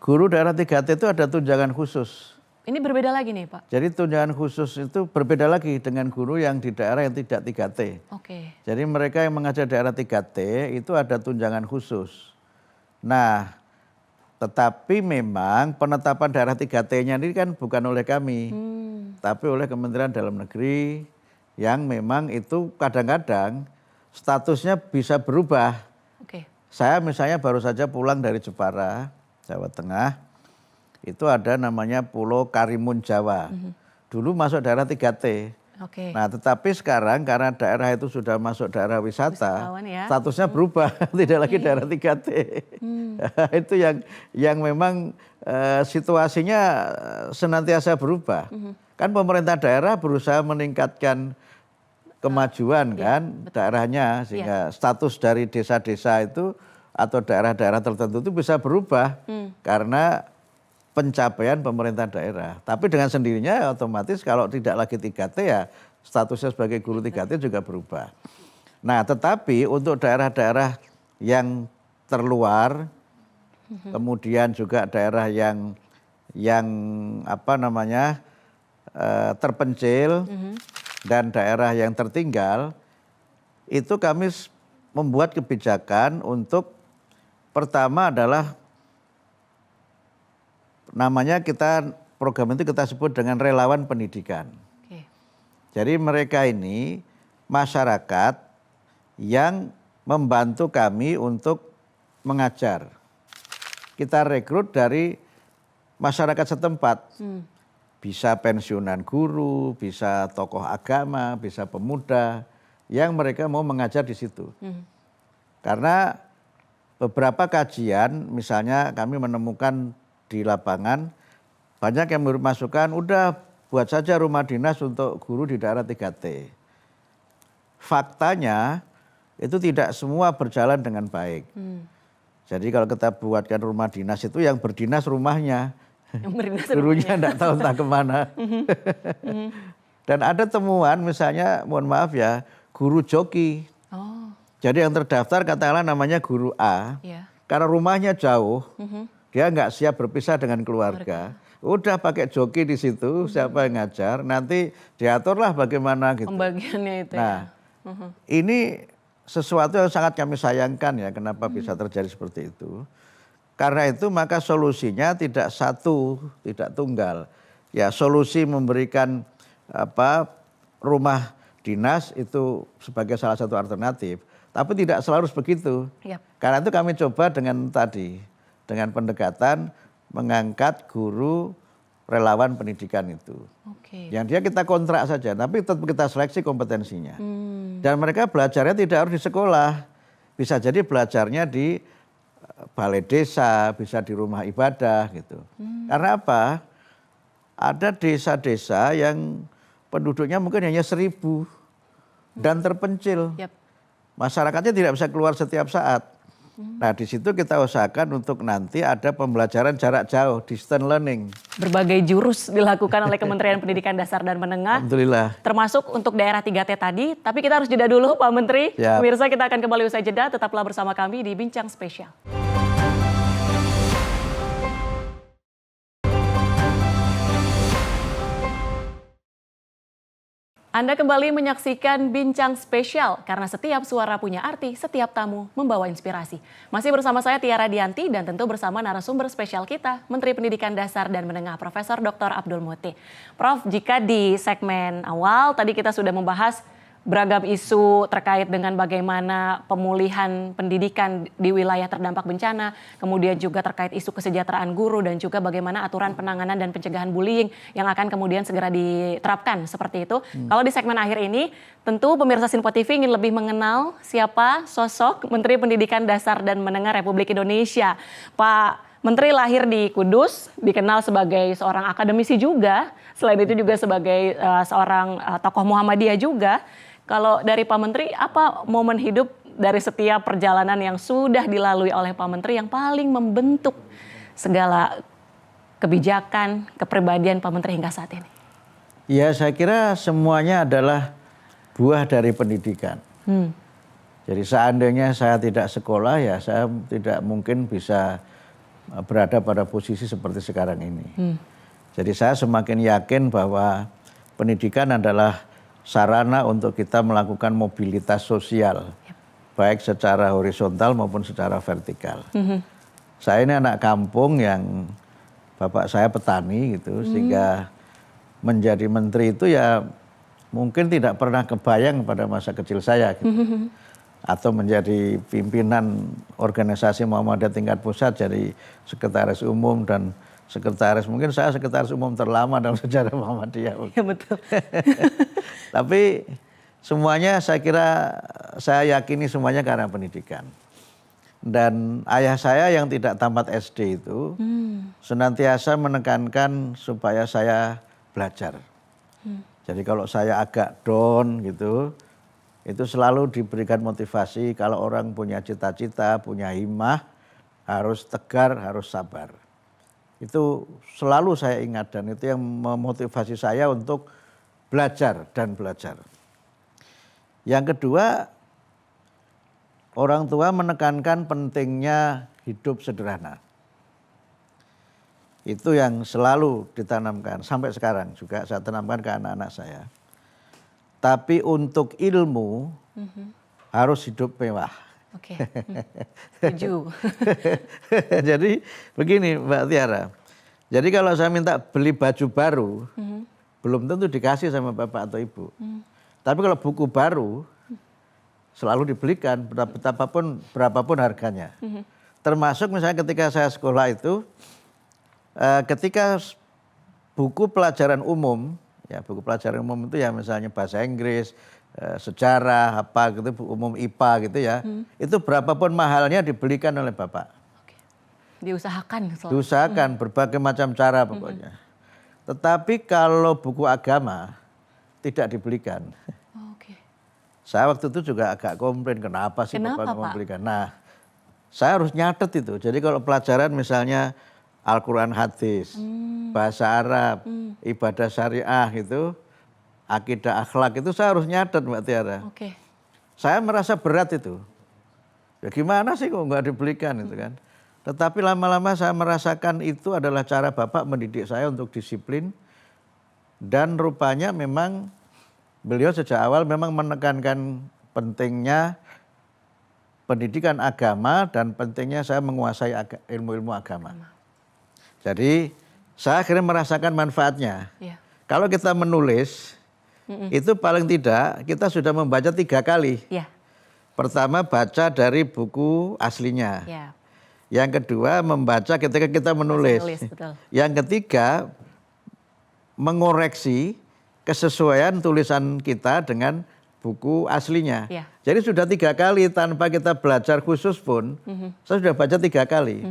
Guru daerah 3T itu ada tunjangan khusus. Ini berbeda lagi nih Pak? Jadi tunjangan khusus itu berbeda lagi dengan guru yang di daerah yang tidak 3T. Jadi mereka yang mengajar daerah 3T itu ada tunjangan khusus. Nah, tetapi memang penetapan daerah 3T-nya ini kan bukan oleh kami, tapi oleh Kementerian Dalam Negeri yang memang itu kadang-kadang statusnya bisa berubah. Saya misalnya baru saja pulang dari Jepara, Jawa Tengah, itu ada namanya Pulau Karimun Jawa. Dulu masuk daerah 3T. Nah tetapi sekarang karena daerah itu sudah masuk daerah wisata, statusnya berubah, tidak lagi daerah 3T. Itu yang memang situasinya senantiasa berubah. Kan pemerintah daerah berusaha meningkatkan kemajuan kan daerahnya, sehingga status dari desa-desa itu atau daerah-daerah tertentu itu bisa berubah karena pencapaian pemerintah daerah. Tapi dengan sendirinya otomatis kalau tidak lagi 3T ya statusnya sebagai guru 3T juga berubah. Nah tetapi untuk daerah-daerah yang terluar, kemudian juga daerah yang terpencil dan daerah yang tertinggal, itu kami membuat kebijakan untuk pertama adalah namanya program itu kita sebut dengan relawan pendidikan. Jadi mereka ini masyarakat yang membantu kami untuk mengajar. Kita rekrut dari masyarakat setempat. Bisa pensiunan guru, bisa tokoh agama, bisa pemuda yang mereka mau mengajar di situ. Karena beberapa kajian misalnya kami menemukan di lapangan banyak yang masukan udah buat saja rumah dinas untuk guru di daerah 3T. Faktanya itu tidak semua berjalan dengan baik. Jadi kalau kita buatkan rumah dinas itu yang berdinas rumahnya, gurunya tidak tahu entah kemana. Dan ada temuan misalnya mohon maaf ya guru joki. Jadi yang terdaftar katakanlah namanya guru A, karena rumahnya jauh. Dia nggak siap berpisah dengan keluarga. Udah pakai joki di situ, siapa yang ngajar, nanti diaturlah bagaimana gitu. Pembagiannya itu. Nah, ini sesuatu yang sangat kami sayangkan ya, kenapa bisa terjadi seperti itu. Karena itu maka solusinya tidak satu, tidak tunggal. Ya solusi memberikan rumah dinas itu sebagai salah satu alternatif. Tapi tidak selalu begitu. Yap. Karena itu kami coba dengan pendekatan mengangkat guru relawan pendidikan itu. Oke. Yang dia kita kontrak saja, tapi tetap kita seleksi kompetensinya. Dan mereka belajarnya tidak harus di sekolah. Bisa jadi belajarnya di balai desa, bisa di rumah ibadah gitu. Karena apa? Ada desa-desa yang penduduknya mungkin hanya 1.000 dan terpencil. Yap. Masyarakatnya tidak bisa keluar setiap saat. Nah, di situ kita usahakan untuk nanti ada pembelajaran jarak jauh, distance learning. Berbagai jurus dilakukan oleh Kementerian Pendidikan Dasar dan Menengah. Alhamdulillah. Termasuk untuk daerah 3T tadi. Tapi kita harus jeda dulu Pak Menteri. Siap. Pemirsa, kita akan kembali usai jeda. Tetaplah bersama kami di Bincang Spesial. Anda kembali menyaksikan Bincang Spesial karena setiap suara punya arti, setiap tamu membawa inspirasi. Masih bersama saya Tiara Dianti dan tentu bersama narasumber spesial kita, Menteri Pendidikan Dasar dan Menengah Profesor Dr. Abdul Muti. Prof, jika di segmen awal tadi kita sudah membahas beragam isu terkait dengan bagaimana pemulihan pendidikan di wilayah terdampak bencana, kemudian juga terkait isu kesejahteraan guru dan juga bagaimana aturan penanganan dan pencegahan bullying yang akan kemudian segera diterapkan seperti itu. Kalau di segmen akhir ini, tentu pemirsa Sinpo TV ingin lebih mengenal siapa sosok Menteri Pendidikan Dasar dan Menengah Republik Indonesia. Pak Menteri lahir di Kudus, dikenal sebagai seorang akademisi juga, selain itu juga sebagai seorang tokoh Muhammadiyah juga. Kalau dari Pak Menteri, apa momen hidup dari setiap perjalanan yang sudah dilalui oleh Pak Menteri yang paling membentuk segala kebijakan, kepribadian Pak Menteri hingga saat ini? Ya, saya kira semuanya adalah buah dari pendidikan. Jadi seandainya saya tidak sekolah, ya saya tidak mungkin bisa berada pada posisi seperti sekarang ini. Jadi saya semakin yakin bahwa pendidikan adalah sarana untuk kita melakukan mobilitas sosial, baik secara horizontal maupun secara vertikal. Saya ini anak kampung yang bapak saya petani gitu, sehingga menjadi menteri itu ya mungkin tidak pernah kebayang pada masa kecil saya gitu. Atau menjadi pimpinan organisasi Muhammadiyah tingkat pusat, jadi sekretaris umum dan sekretaris, mungkin saya sekretaris umum terlama dalam sejarah Muhammadiyah. Ya betul. Tapi semuanya saya kira, saya yakini semuanya karena pendidikan. Dan ayah saya yang tidak tamat SD itu senantiasa menekankan supaya saya belajar. Jadi kalau saya agak down gitu, itu selalu diberikan motivasi kalau orang punya cita-cita, punya himmah, harus tegar, harus sabar. Itu selalu saya ingat dan itu yang memotivasi saya untuk belajar dan belajar. Yang kedua, orang tua menekankan pentingnya hidup sederhana. Itu yang selalu ditanamkan, sampai sekarang juga saya tanamkan ke anak-anak saya. Tapi untuk ilmu harus hidup mewah. Oke, setuju. Jadi begini Mbak Tiara, jadi kalau saya minta beli baju baru, belum tentu dikasih sama bapak atau ibu. Tapi kalau buku baru, selalu dibelikan berapapun harganya. Termasuk misalnya ketika saya sekolah itu, ketika buku pelajaran umum, ya buku pelajaran umum itu ya misalnya bahasa Inggris, sejarah, apa gitu, umum IPA gitu ya, itu berapapun mahalnya dibelikan oleh bapak. Oke. Diusahakan selalu. Diusahakan berbagai macam cara pokoknya. Tetapi kalau buku agama tidak dibelikan. Oke. Saya waktu itu juga agak komplain, kenapa sih bapak nggak membelikan. Nah, saya harus nyatet itu. Jadi kalau pelajaran misalnya Al-Quran hadis, bahasa Arab, ibadah syariah gitu, akidah akhlak itu saya harus nyatet Mbak Tiara. Oke. Saya merasa berat itu. Ya gimana sih kok nggak dibelikan itu kan. Tetapi lama-lama saya merasakan itu adalah cara bapak mendidik saya untuk disiplin. Dan rupanya memang beliau sejak awal memang menekankan pentingnya pendidikan agama dan pentingnya saya menguasai ilmu-ilmu agama. Jadi saya akhirnya merasakan manfaatnya. Iya. Kalau kita menulis, itu paling tidak kita sudah membaca 3 kali. Ya. Pertama baca dari buku aslinya. Ya. Yang kedua membaca ketika kita menulis. Betul. Yang ketiga mengoreksi kesesuaian tulisan kita dengan buku aslinya. Ya. Jadi sudah 3 kali tanpa kita belajar khusus pun, saya sudah baca 3 kali.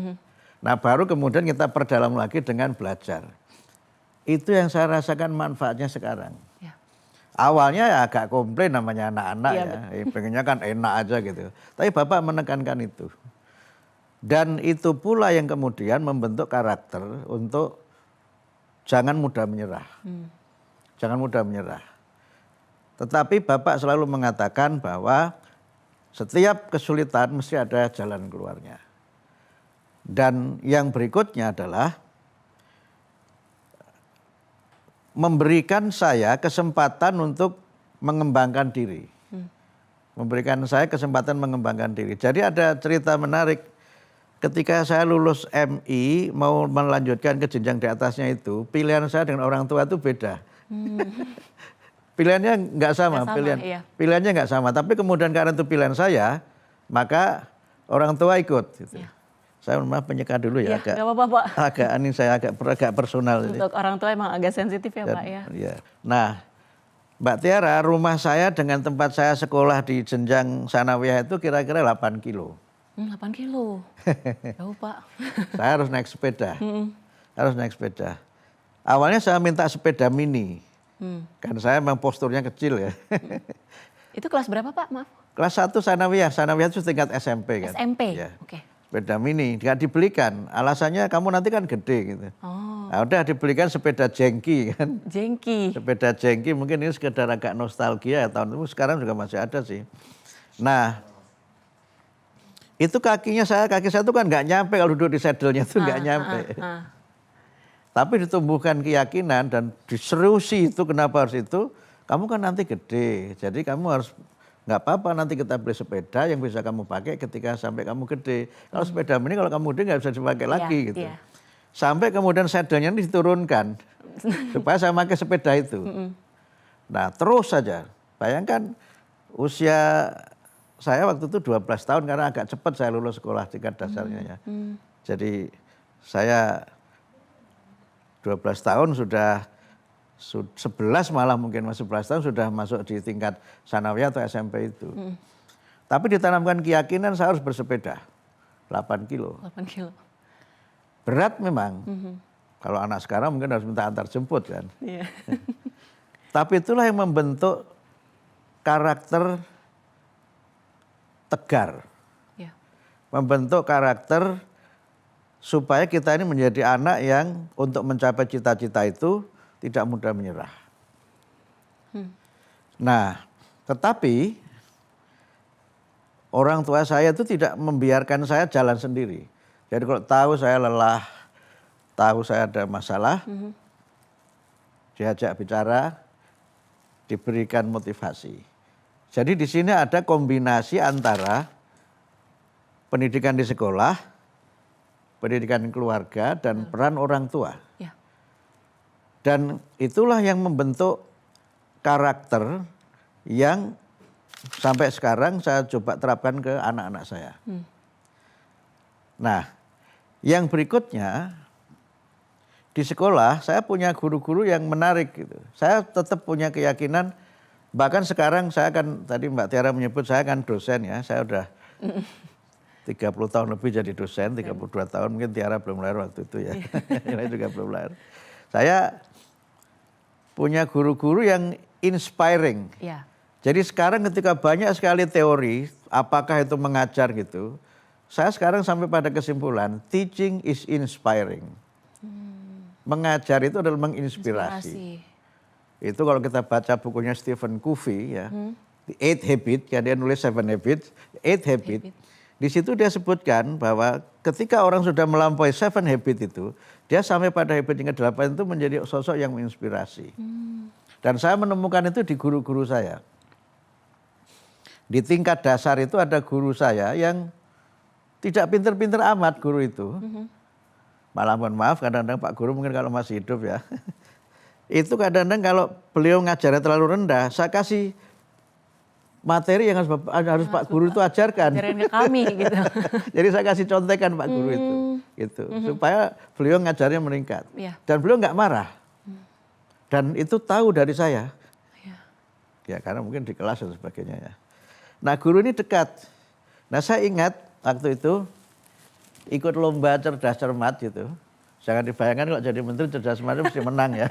Nah baru kemudian kita perdalam lagi dengan belajar. Itu yang saya rasakan manfaatnya sekarang. Ya. Awalnya ya agak komplain namanya anak-anak Ya, ya, pengennya kan enak aja gitu. Tapi Bapak menekankan itu. Dan itu pula yang kemudian membentuk karakter untuk jangan mudah menyerah. Jangan mudah menyerah. Tetapi Bapak selalu mengatakan bahwa setiap kesulitan mesti ada jalan keluarnya. Dan yang berikutnya adalah memberikan saya kesempatan untuk mengembangkan diri. Memberikan saya kesempatan mengembangkan diri. Jadi ada cerita menarik. Ketika saya lulus MI, mau melanjutkan ke jenjang di atasnya itu, pilihan saya dengan orang tua itu beda. Pilihannya nggak sama, iya. pilihannya nggak sama. Tapi kemudian karena itu pilihan saya, maka orang tua ikut. Gitu. Ya. Saya maaf penyeka dulu ya, Nggak apa-apa, Pak. agak personal. Untuk orang tua emang agak sensitif ya, Pak ya. Ya. Nah, Mbak Tiara, rumah saya dengan tempat saya sekolah di jenjang sanawiyah itu kira-kira 8 kilo. 8 kilo. Jauh, Pak. Saya harus naik sepeda. Harus naik sepeda. Awalnya saya minta sepeda mini. Kan saya memang posturnya kecil ya. Itu kelas berapa, Pak? Maaf. Kelas 1 sanawiyah. Sanawiyah itu tingkat SMP kan. SMP? Ya. Oke. Sepeda mini. Nggak dibelikan. Alasannya kamu nanti kan gede gitu. Oh. Nah, udah dibelikan sepeda jengki kan. Jengki. Sepeda jengki mungkin ini sekedar agak nostalgia ya. Tahun itu sekarang juga masih ada sih. Nah. Itu kaki saya itu kan nggak nyampe kalau duduk di saddle-nya itu nggak nyampe. Tapi ditumbuhkan keyakinan dan diserusi itu kenapa harus itu, kamu kan nanti gede. Jadi kamu harus nggak apa-apa nanti kita beli sepeda yang bisa kamu pakai ketika sampai kamu gede. Kalau sepeda ini kalau kamu gede nggak bisa dipakai lagi gitu. Iya. Sampai kemudian saddle-nya ini diturunkan supaya saya pakai sepeda itu. Nah terus saja, bayangkan usia saya waktu itu 12 tahun karena agak cepat saya lulus sekolah tingkat dasarnya ya. Jadi saya 12 tahun sudah 11 malah mungkin 11 tahun sudah masuk di tingkat sanawiyah atau SMP itu. Tapi ditanamkan keyakinan saya harus bersepeda 8 kilo. 8 kilo. Berat memang. Kalau anak sekarang mungkin harus minta antar jemput kan. Iya. Tapi itulah yang membentuk karakter tegar, Ya. membentuk karakter supaya kita ini menjadi anak yang untuk mencapai cita-cita itu tidak mudah menyerah. Nah, tetapi orang tua saya itu tidak membiarkan saya jalan sendiri. Jadi kalau tahu saya lelah, tahu saya ada masalah, diajak bicara, diberikan motivasi. Jadi di sini ada kombinasi antara pendidikan di sekolah, pendidikan keluarga, dan peran orang tua. Ya. Dan itulah yang membentuk karakter yang sampai sekarang saya coba terapkan ke anak-anak saya. Nah, yang berikutnya di sekolah saya punya guru-guru yang menarik gitu. Saya tetap punya keyakinan. Bahkan sekarang saya kan, tadi Mbak Tiara menyebut saya kan dosen ya, saya udah 30 tahun lebih jadi dosen, 32 tahun mungkin Tiara belum lahir waktu itu ya, ini juga belum lahir. Saya punya guru-guru yang inspiring. Ya. Jadi sekarang ketika banyak sekali teori, apakah itu mengajar gitu, saya sekarang sampai pada kesimpulan, teaching is inspiring. Mengajar itu adalah menginspirasi. Itu kalau kita baca bukunya Stephen Covey ya, The 8 Habits, ya dia nulis 7 Habits, 8 Habits. Di situ dia sebutkan bahwa ketika orang sudah melampaui 7 Habits itu, dia sampai pada habit yang ke-8 itu menjadi sosok yang menginspirasi. Dan saya menemukan itu di guru-guru saya. Di tingkat dasar itu ada guru saya yang tidak pinter-pinter amat guru itu. Malah mohon maaf kadang-kadang Pak Guru mungkin kalau masih hidup ya. Itu kadang-kadang kalau beliau ngajarnya terlalu rendah, saya kasih materi yang harus Pak Guru itu ajarkan. Ajarin ke kami gitu. Jadi saya kasih contekan Pak Guru itu, gitu. Supaya beliau ngajarnya meningkat. Iya. Dan beliau nggak marah. Dan itu tahu dari saya. Iya. Ya karena mungkin di kelas dan sebagainya ya. Nah guru ini dekat. Nah saya ingat waktu itu ikut lomba cerdas cermat gitu. Jangan dibayangkan kalau jadi menteri cerdas cermat mesti menang ya.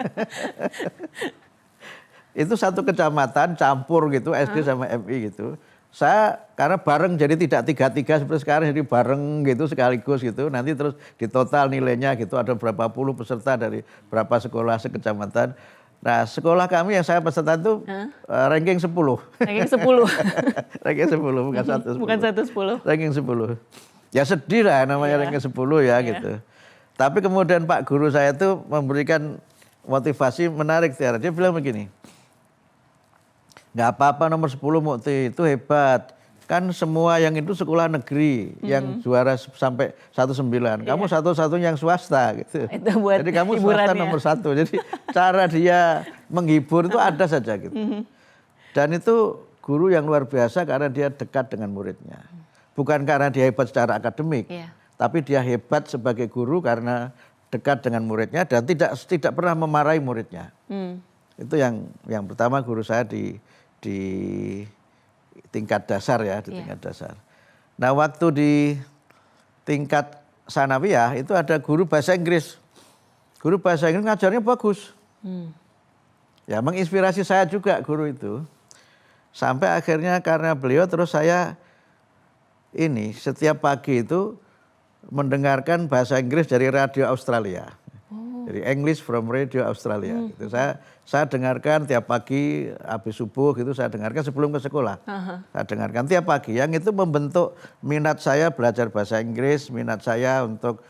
Itu satu kecamatan campur gitu SD sama MI gitu. Saya karena bareng jadi tidak 3-3 seperti sekarang, jadi bareng gitu sekaligus gitu. Nanti terus di total nilainya gitu ada berapa puluh peserta dari berapa sekolah sekecamatan. Nah sekolah kami yang saya peserta itu ranking 10. Ranking 10. Ranking 10 bukan 110. Bukan 110. Ranking 10. Ya sedih lah namanya ranking 10 ya gitu. Tapi kemudian Pak Guru saya itu memberikan motivasi menarik. Dia bilang begini. Nggak apa-apa nomor 10 Mukti itu hebat. Kan semua yang itu sekolah negeri yang juara sampai 19. Kamu satu-satunya yang swasta gitu. Itu buat jadi kamu swasta nomor 1. Jadi cara dia menghibur itu ada saja gitu. Dan itu guru yang luar biasa karena dia dekat dengan muridnya. Bukan karena dia hebat secara akademik. Tapi dia hebat sebagai guru karena dekat dengan muridnya dan tidak pernah memarahi muridnya. Itu yang pertama guru saya di tingkat dasar ya, di tingkat dasar. Nah waktu di tingkat sanawiyah itu ada guru bahasa Inggris. Guru bahasa Inggris ngajarnya bagus. Ya menginspirasi saya juga guru itu. Sampai akhirnya karena beliau terus saya ini setiap pagi itu mendengarkan bahasa Inggris dari radio Australia. Jadi English from Radio Australia. Gitu. Saya dengarkan tiap pagi habis subuh gitu saya dengarkan sebelum ke sekolah. Saya dengarkan tiap pagi. Yang itu membentuk minat saya belajar bahasa Inggris, minat saya untuk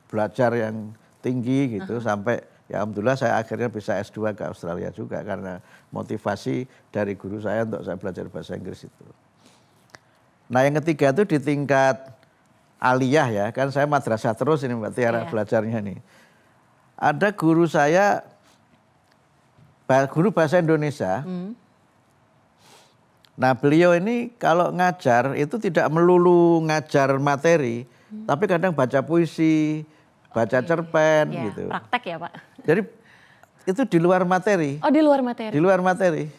belajar yang tinggi gitu sampai ya alhamdulillah saya akhirnya bisa S2 ke Australia juga karena motivasi dari guru saya untuk saya belajar bahasa Inggris itu. Nah yang ketiga itu di tingkat aliyah ya, kan saya madrasah terus ini Mbak Tiara belajarnya nih. Ada guru saya, guru bahasa Indonesia. Nah beliau ini kalau ngajar itu tidak melulu ngajar materi, tapi kadang baca puisi, baca cerpen gitu. Praktek ya Pak? Jadi itu di luar materi. Oh di luar materi? Di luar materi.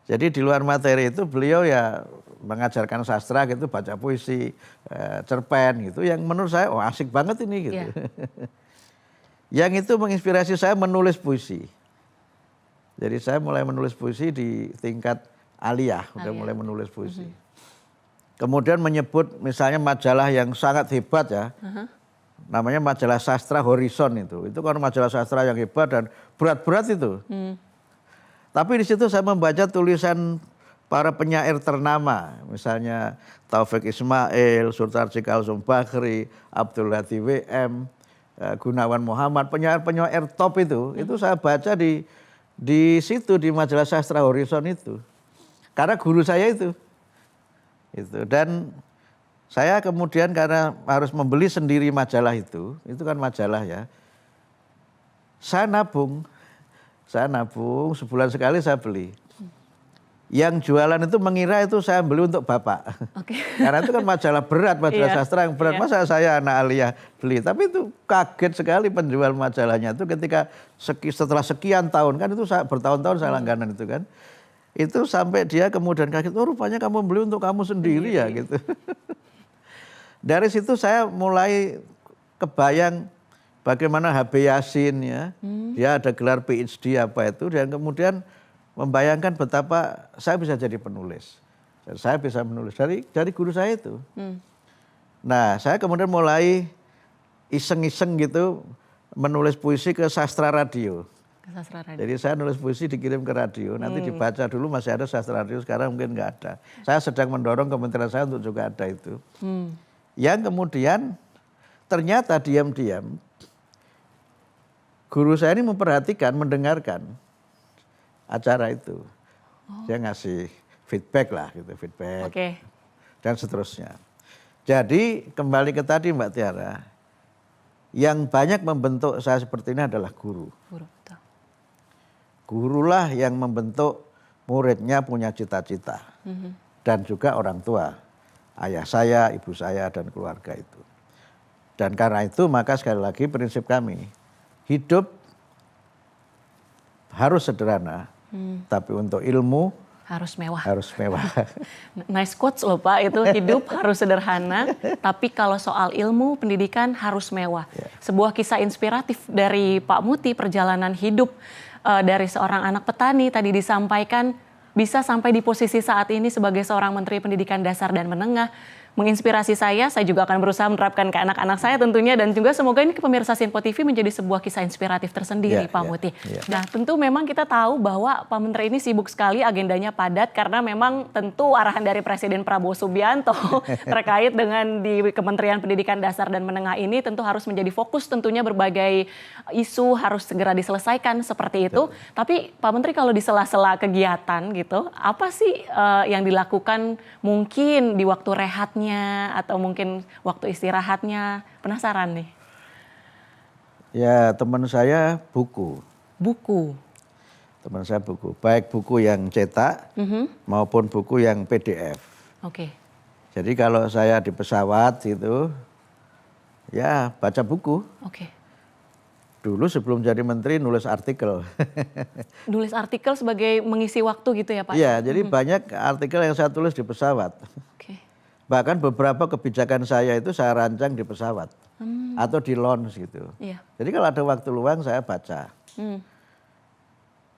Jadi di luar materi itu beliau ya mengajarkan sastra gitu, baca puisi, cerpen gitu. Yang menurut saya oh asik banget ini gitu. Yang itu menginspirasi saya menulis puisi. Jadi saya mulai menulis puisi di tingkat aliyah, udah mulai menulis puisi. Kemudian menyebut misalnya majalah yang sangat hebat ya, namanya majalah sastra Horizon itu. Itu kan majalah sastra yang hebat dan berat-berat itu. Tapi di situ saya membaca tulisan para penyair ternama, misalnya Taufik Ismail, Surtarji Kalsum Bakri, Abdul Hadi WM, Gunawan Muhammad, penyair top itu saya baca di situ di majalah sastra Horizon itu. Karena guru saya itu. Dan saya kemudian karena harus membeli sendiri majalah itu kan majalah ya. Saya nabung sebulan sekali saya beli. Yang jualan itu mengira itu saya beli untuk bapak. Karena itu kan majalah berat, majalah sastra yang berat. Masa saya anak aliyah beli. Tapi itu kaget sekali penjual majalahnya itu ketika setelah sekian tahun. Kan itu bertahun-tahun saya langganan itu kan. Itu sampai dia kemudian kaget, oh rupanya kamu beli untuk kamu sendiri ya gitu. Dari situ saya mulai kebayang bagaimana HB Yasin ya. Dia ada gelar PhD apa itu. Dan kemudian membayangkan betapa saya bisa jadi penulis. Saya bisa menulis dari guru saya itu. Nah saya kemudian mulai iseng-iseng gitu menulis puisi ke sastra radio. Jadi saya nulis puisi dikirim ke radio, nanti dibaca dulu masih ada sastra radio, sekarang mungkin nggak ada. Saya sedang mendorong kementerian saya untuk juga ada itu. Yang kemudian ternyata diam-diam guru saya ini memperhatikan, mendengarkan acara itu. Dia ngasih feedback lah gitu, feedback. Dan seterusnya. Jadi kembali ke tadi Mbak Tiara, yang banyak membentuk saya seperti ini adalah guru. Gurulah yang membentuk muridnya punya cita-cita. Dan juga orang tua. Ayah saya, ibu saya, dan keluarga itu. Dan karena itu maka sekali lagi prinsip kami. Hidup harus sederhana. Tapi untuk ilmu Harus mewah. harus mewah. Nice quotes loh Pak, itu hidup harus sederhana, tapi kalau soal ilmu pendidikan harus mewah. Sebuah kisah inspiratif dari Pak Muti, perjalanan hidup dari seorang anak petani tadi disampaikan bisa sampai di posisi saat ini sebagai seorang Menteri Pendidikan Dasar dan Menengah. Menginspirasi saya juga akan berusaha menerapkan ke anak-anak saya tentunya, dan juga semoga ini ke pemirsa Sinpo TV menjadi sebuah kisah inspiratif tersendiri Pak Muti. Nah tentu memang kita tahu bahwa Pak Menteri ini sibuk sekali, agendanya padat karena memang tentu arahan dari Presiden Prabowo Subianto terkait dengan di Kementerian Pendidikan Dasar dan Menengah ini tentu harus menjadi fokus, tentunya berbagai isu harus segera diselesaikan seperti itu. Tapi Pak Menteri kalau di sela-sela kegiatan gitu, apa sih yang dilakukan mungkin di waktu rehatnya atau mungkin waktu istirahatnya? Penasaran nih. Ya teman saya buku. Buku. Teman saya buku. Baik buku yang cetak maupun buku yang PDF. Oke. Jadi kalau saya di pesawat itu ya baca buku. Oke. Dulu sebelum jadi menteri nulis artikel. Nulis artikel sebagai mengisi waktu gitu ya Pak? Iya, jadi banyak artikel yang saya tulis di pesawat. Oke. Bahkan beberapa kebijakan saya itu saya rancang di pesawat atau di lounge gitu. Iya. Jadi kalau ada waktu luang saya baca.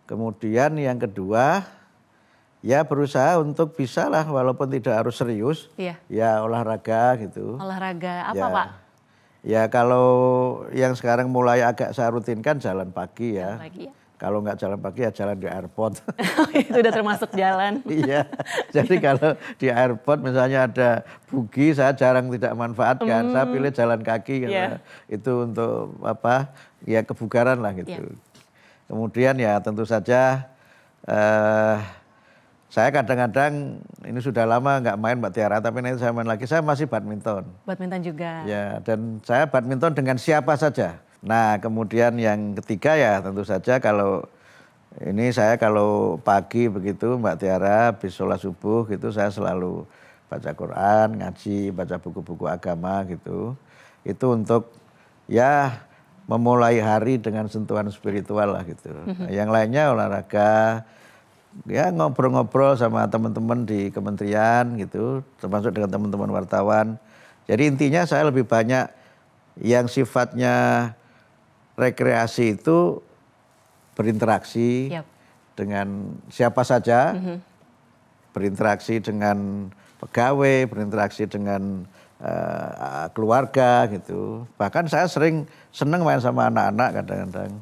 Kemudian yang kedua, ya berusaha untuk bisa lah walaupun tidak harus serius, Iya. ya olahraga gitu. Olahraga apa Ya. Pak? Ya kalau yang sekarang mulai agak saya rutinkan jalan pagi ya. Jalan pagi ya. Kalau nggak jalan pagi ya jalan di airport. Itu udah termasuk jalan. Iya, jadi kalau di airport misalnya ada bugi saya jarang tidak manfaatkan. Saya pilih jalan kaki karena itu untuk apa? Ya kebugaran lah gitu. Kemudian ya tentu saja saya kadang-kadang ini sudah lama nggak main Mbak Tiara, tapi nanti saya main lagi. Saya masih badminton. Badminton juga. Ya, dan saya badminton dengan siapa saja. Nah, kemudian yang ketiga ya tentu saja kalau ini saya kalau pagi begitu Mbak Tiara habis sholat subuh gitu saya selalu baca Quran, ngaji, baca buku-buku agama gitu. Itu untuk ya memulai hari dengan sentuhan spiritual lah gitu. Nah, yang lainnya olahraga, ya ngobrol-ngobrol sama teman-teman di kementerian gitu, termasuk dengan teman-teman wartawan. Jadi intinya saya lebih banyak yang sifatnya rekreasi itu berinteraksi dengan siapa saja, berinteraksi dengan pegawai, berinteraksi dengan keluarga gitu. Bahkan saya sering seneng main sama anak-anak kadang-kadang.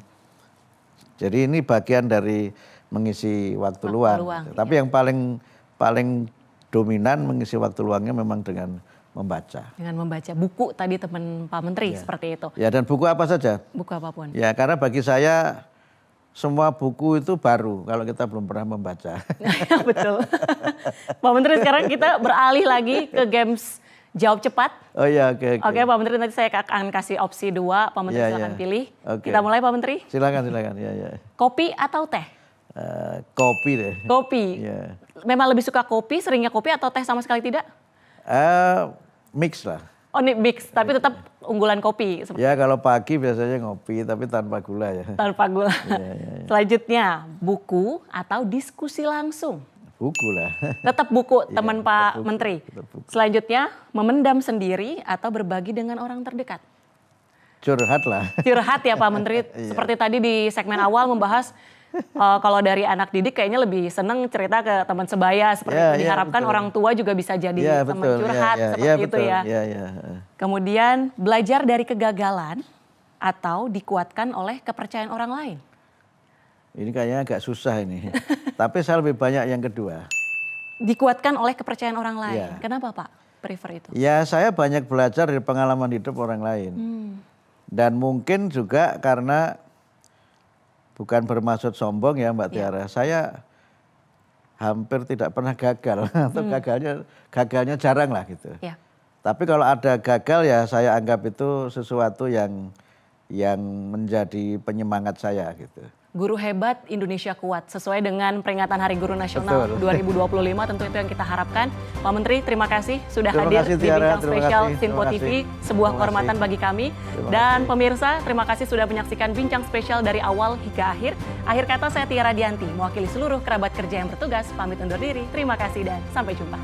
Jadi ini bagian dari mengisi waktu luang. Tapi yang paling dominan mengisi waktu luangnya memang dengan membaca. Dengan membaca buku tadi teman Pak Menteri seperti itu. Ya dan buku apa saja. Buku apapun. Ya karena bagi saya semua buku itu baru kalau kita belum pernah membaca. Betul. Pak Menteri sekarang kita beralih lagi ke games jawab cepat. Oh iya oke. Oke Pak Menteri, nanti saya akan kasih opsi 2. Pak Menteri silakan pilih. Kita mulai Pak Menteri. Silakan. Ya. Kopi atau teh? Kopi deh. Kopi. Ya. Memang lebih suka kopi, seringnya kopi atau teh sama sekali tidak? Mix lah. Oh ini mix, tapi tetap unggulan kopi. Ya kalau pagi biasanya ngopi tapi tanpa gula ya. Tanpa gula. Ya. Selanjutnya buku atau diskusi langsung? Buku lah. Tetap buku teman Pak Menteri. Buku. Selanjutnya memendam sendiri atau berbagi dengan orang terdekat? Curhat lah. Curhat ya Pak Menteri. Seperti tadi di segmen awal membahas kalau dari anak didik kayaknya lebih seneng cerita ke teman sebaya seperti itu. Diharapkan orang tua juga bisa jadi teman curhat seperti itu ya. Kemudian belajar dari kegagalan atau dikuatkan oleh kepercayaan orang lain? Ini kayaknya agak susah ini. Tapi saya lebih banyak yang kedua. Dikuatkan oleh kepercayaan orang lain. Kenapa Pak prefer itu? Ya saya banyak belajar dari pengalaman hidup orang lain. Dan mungkin juga karena bukan bermaksud sombong ya Mbak Tiara. Saya hampir tidak pernah gagal atau gagalnya jarang lah gitu. Tapi kalau ada gagal ya saya anggap itu sesuatu yang yang menjadi penyemangat saya gitu. Guru hebat, Indonesia kuat. Sesuai dengan peringatan Hari Guru Nasional 2025, tentu itu yang kita harapkan. Pak Menteri, terima kasih sudah hadir di Bincang Spesial Sinpo TV. Sebuah kehormatan bagi kami. Dan pemirsa, terima kasih sudah menyaksikan Bincang Spesial dari awal hingga akhir. Akhir kata saya Tiara Dianti, mewakili seluruh kerabat kerja yang bertugas, pamit undur diri. Terima kasih dan sampai jumpa.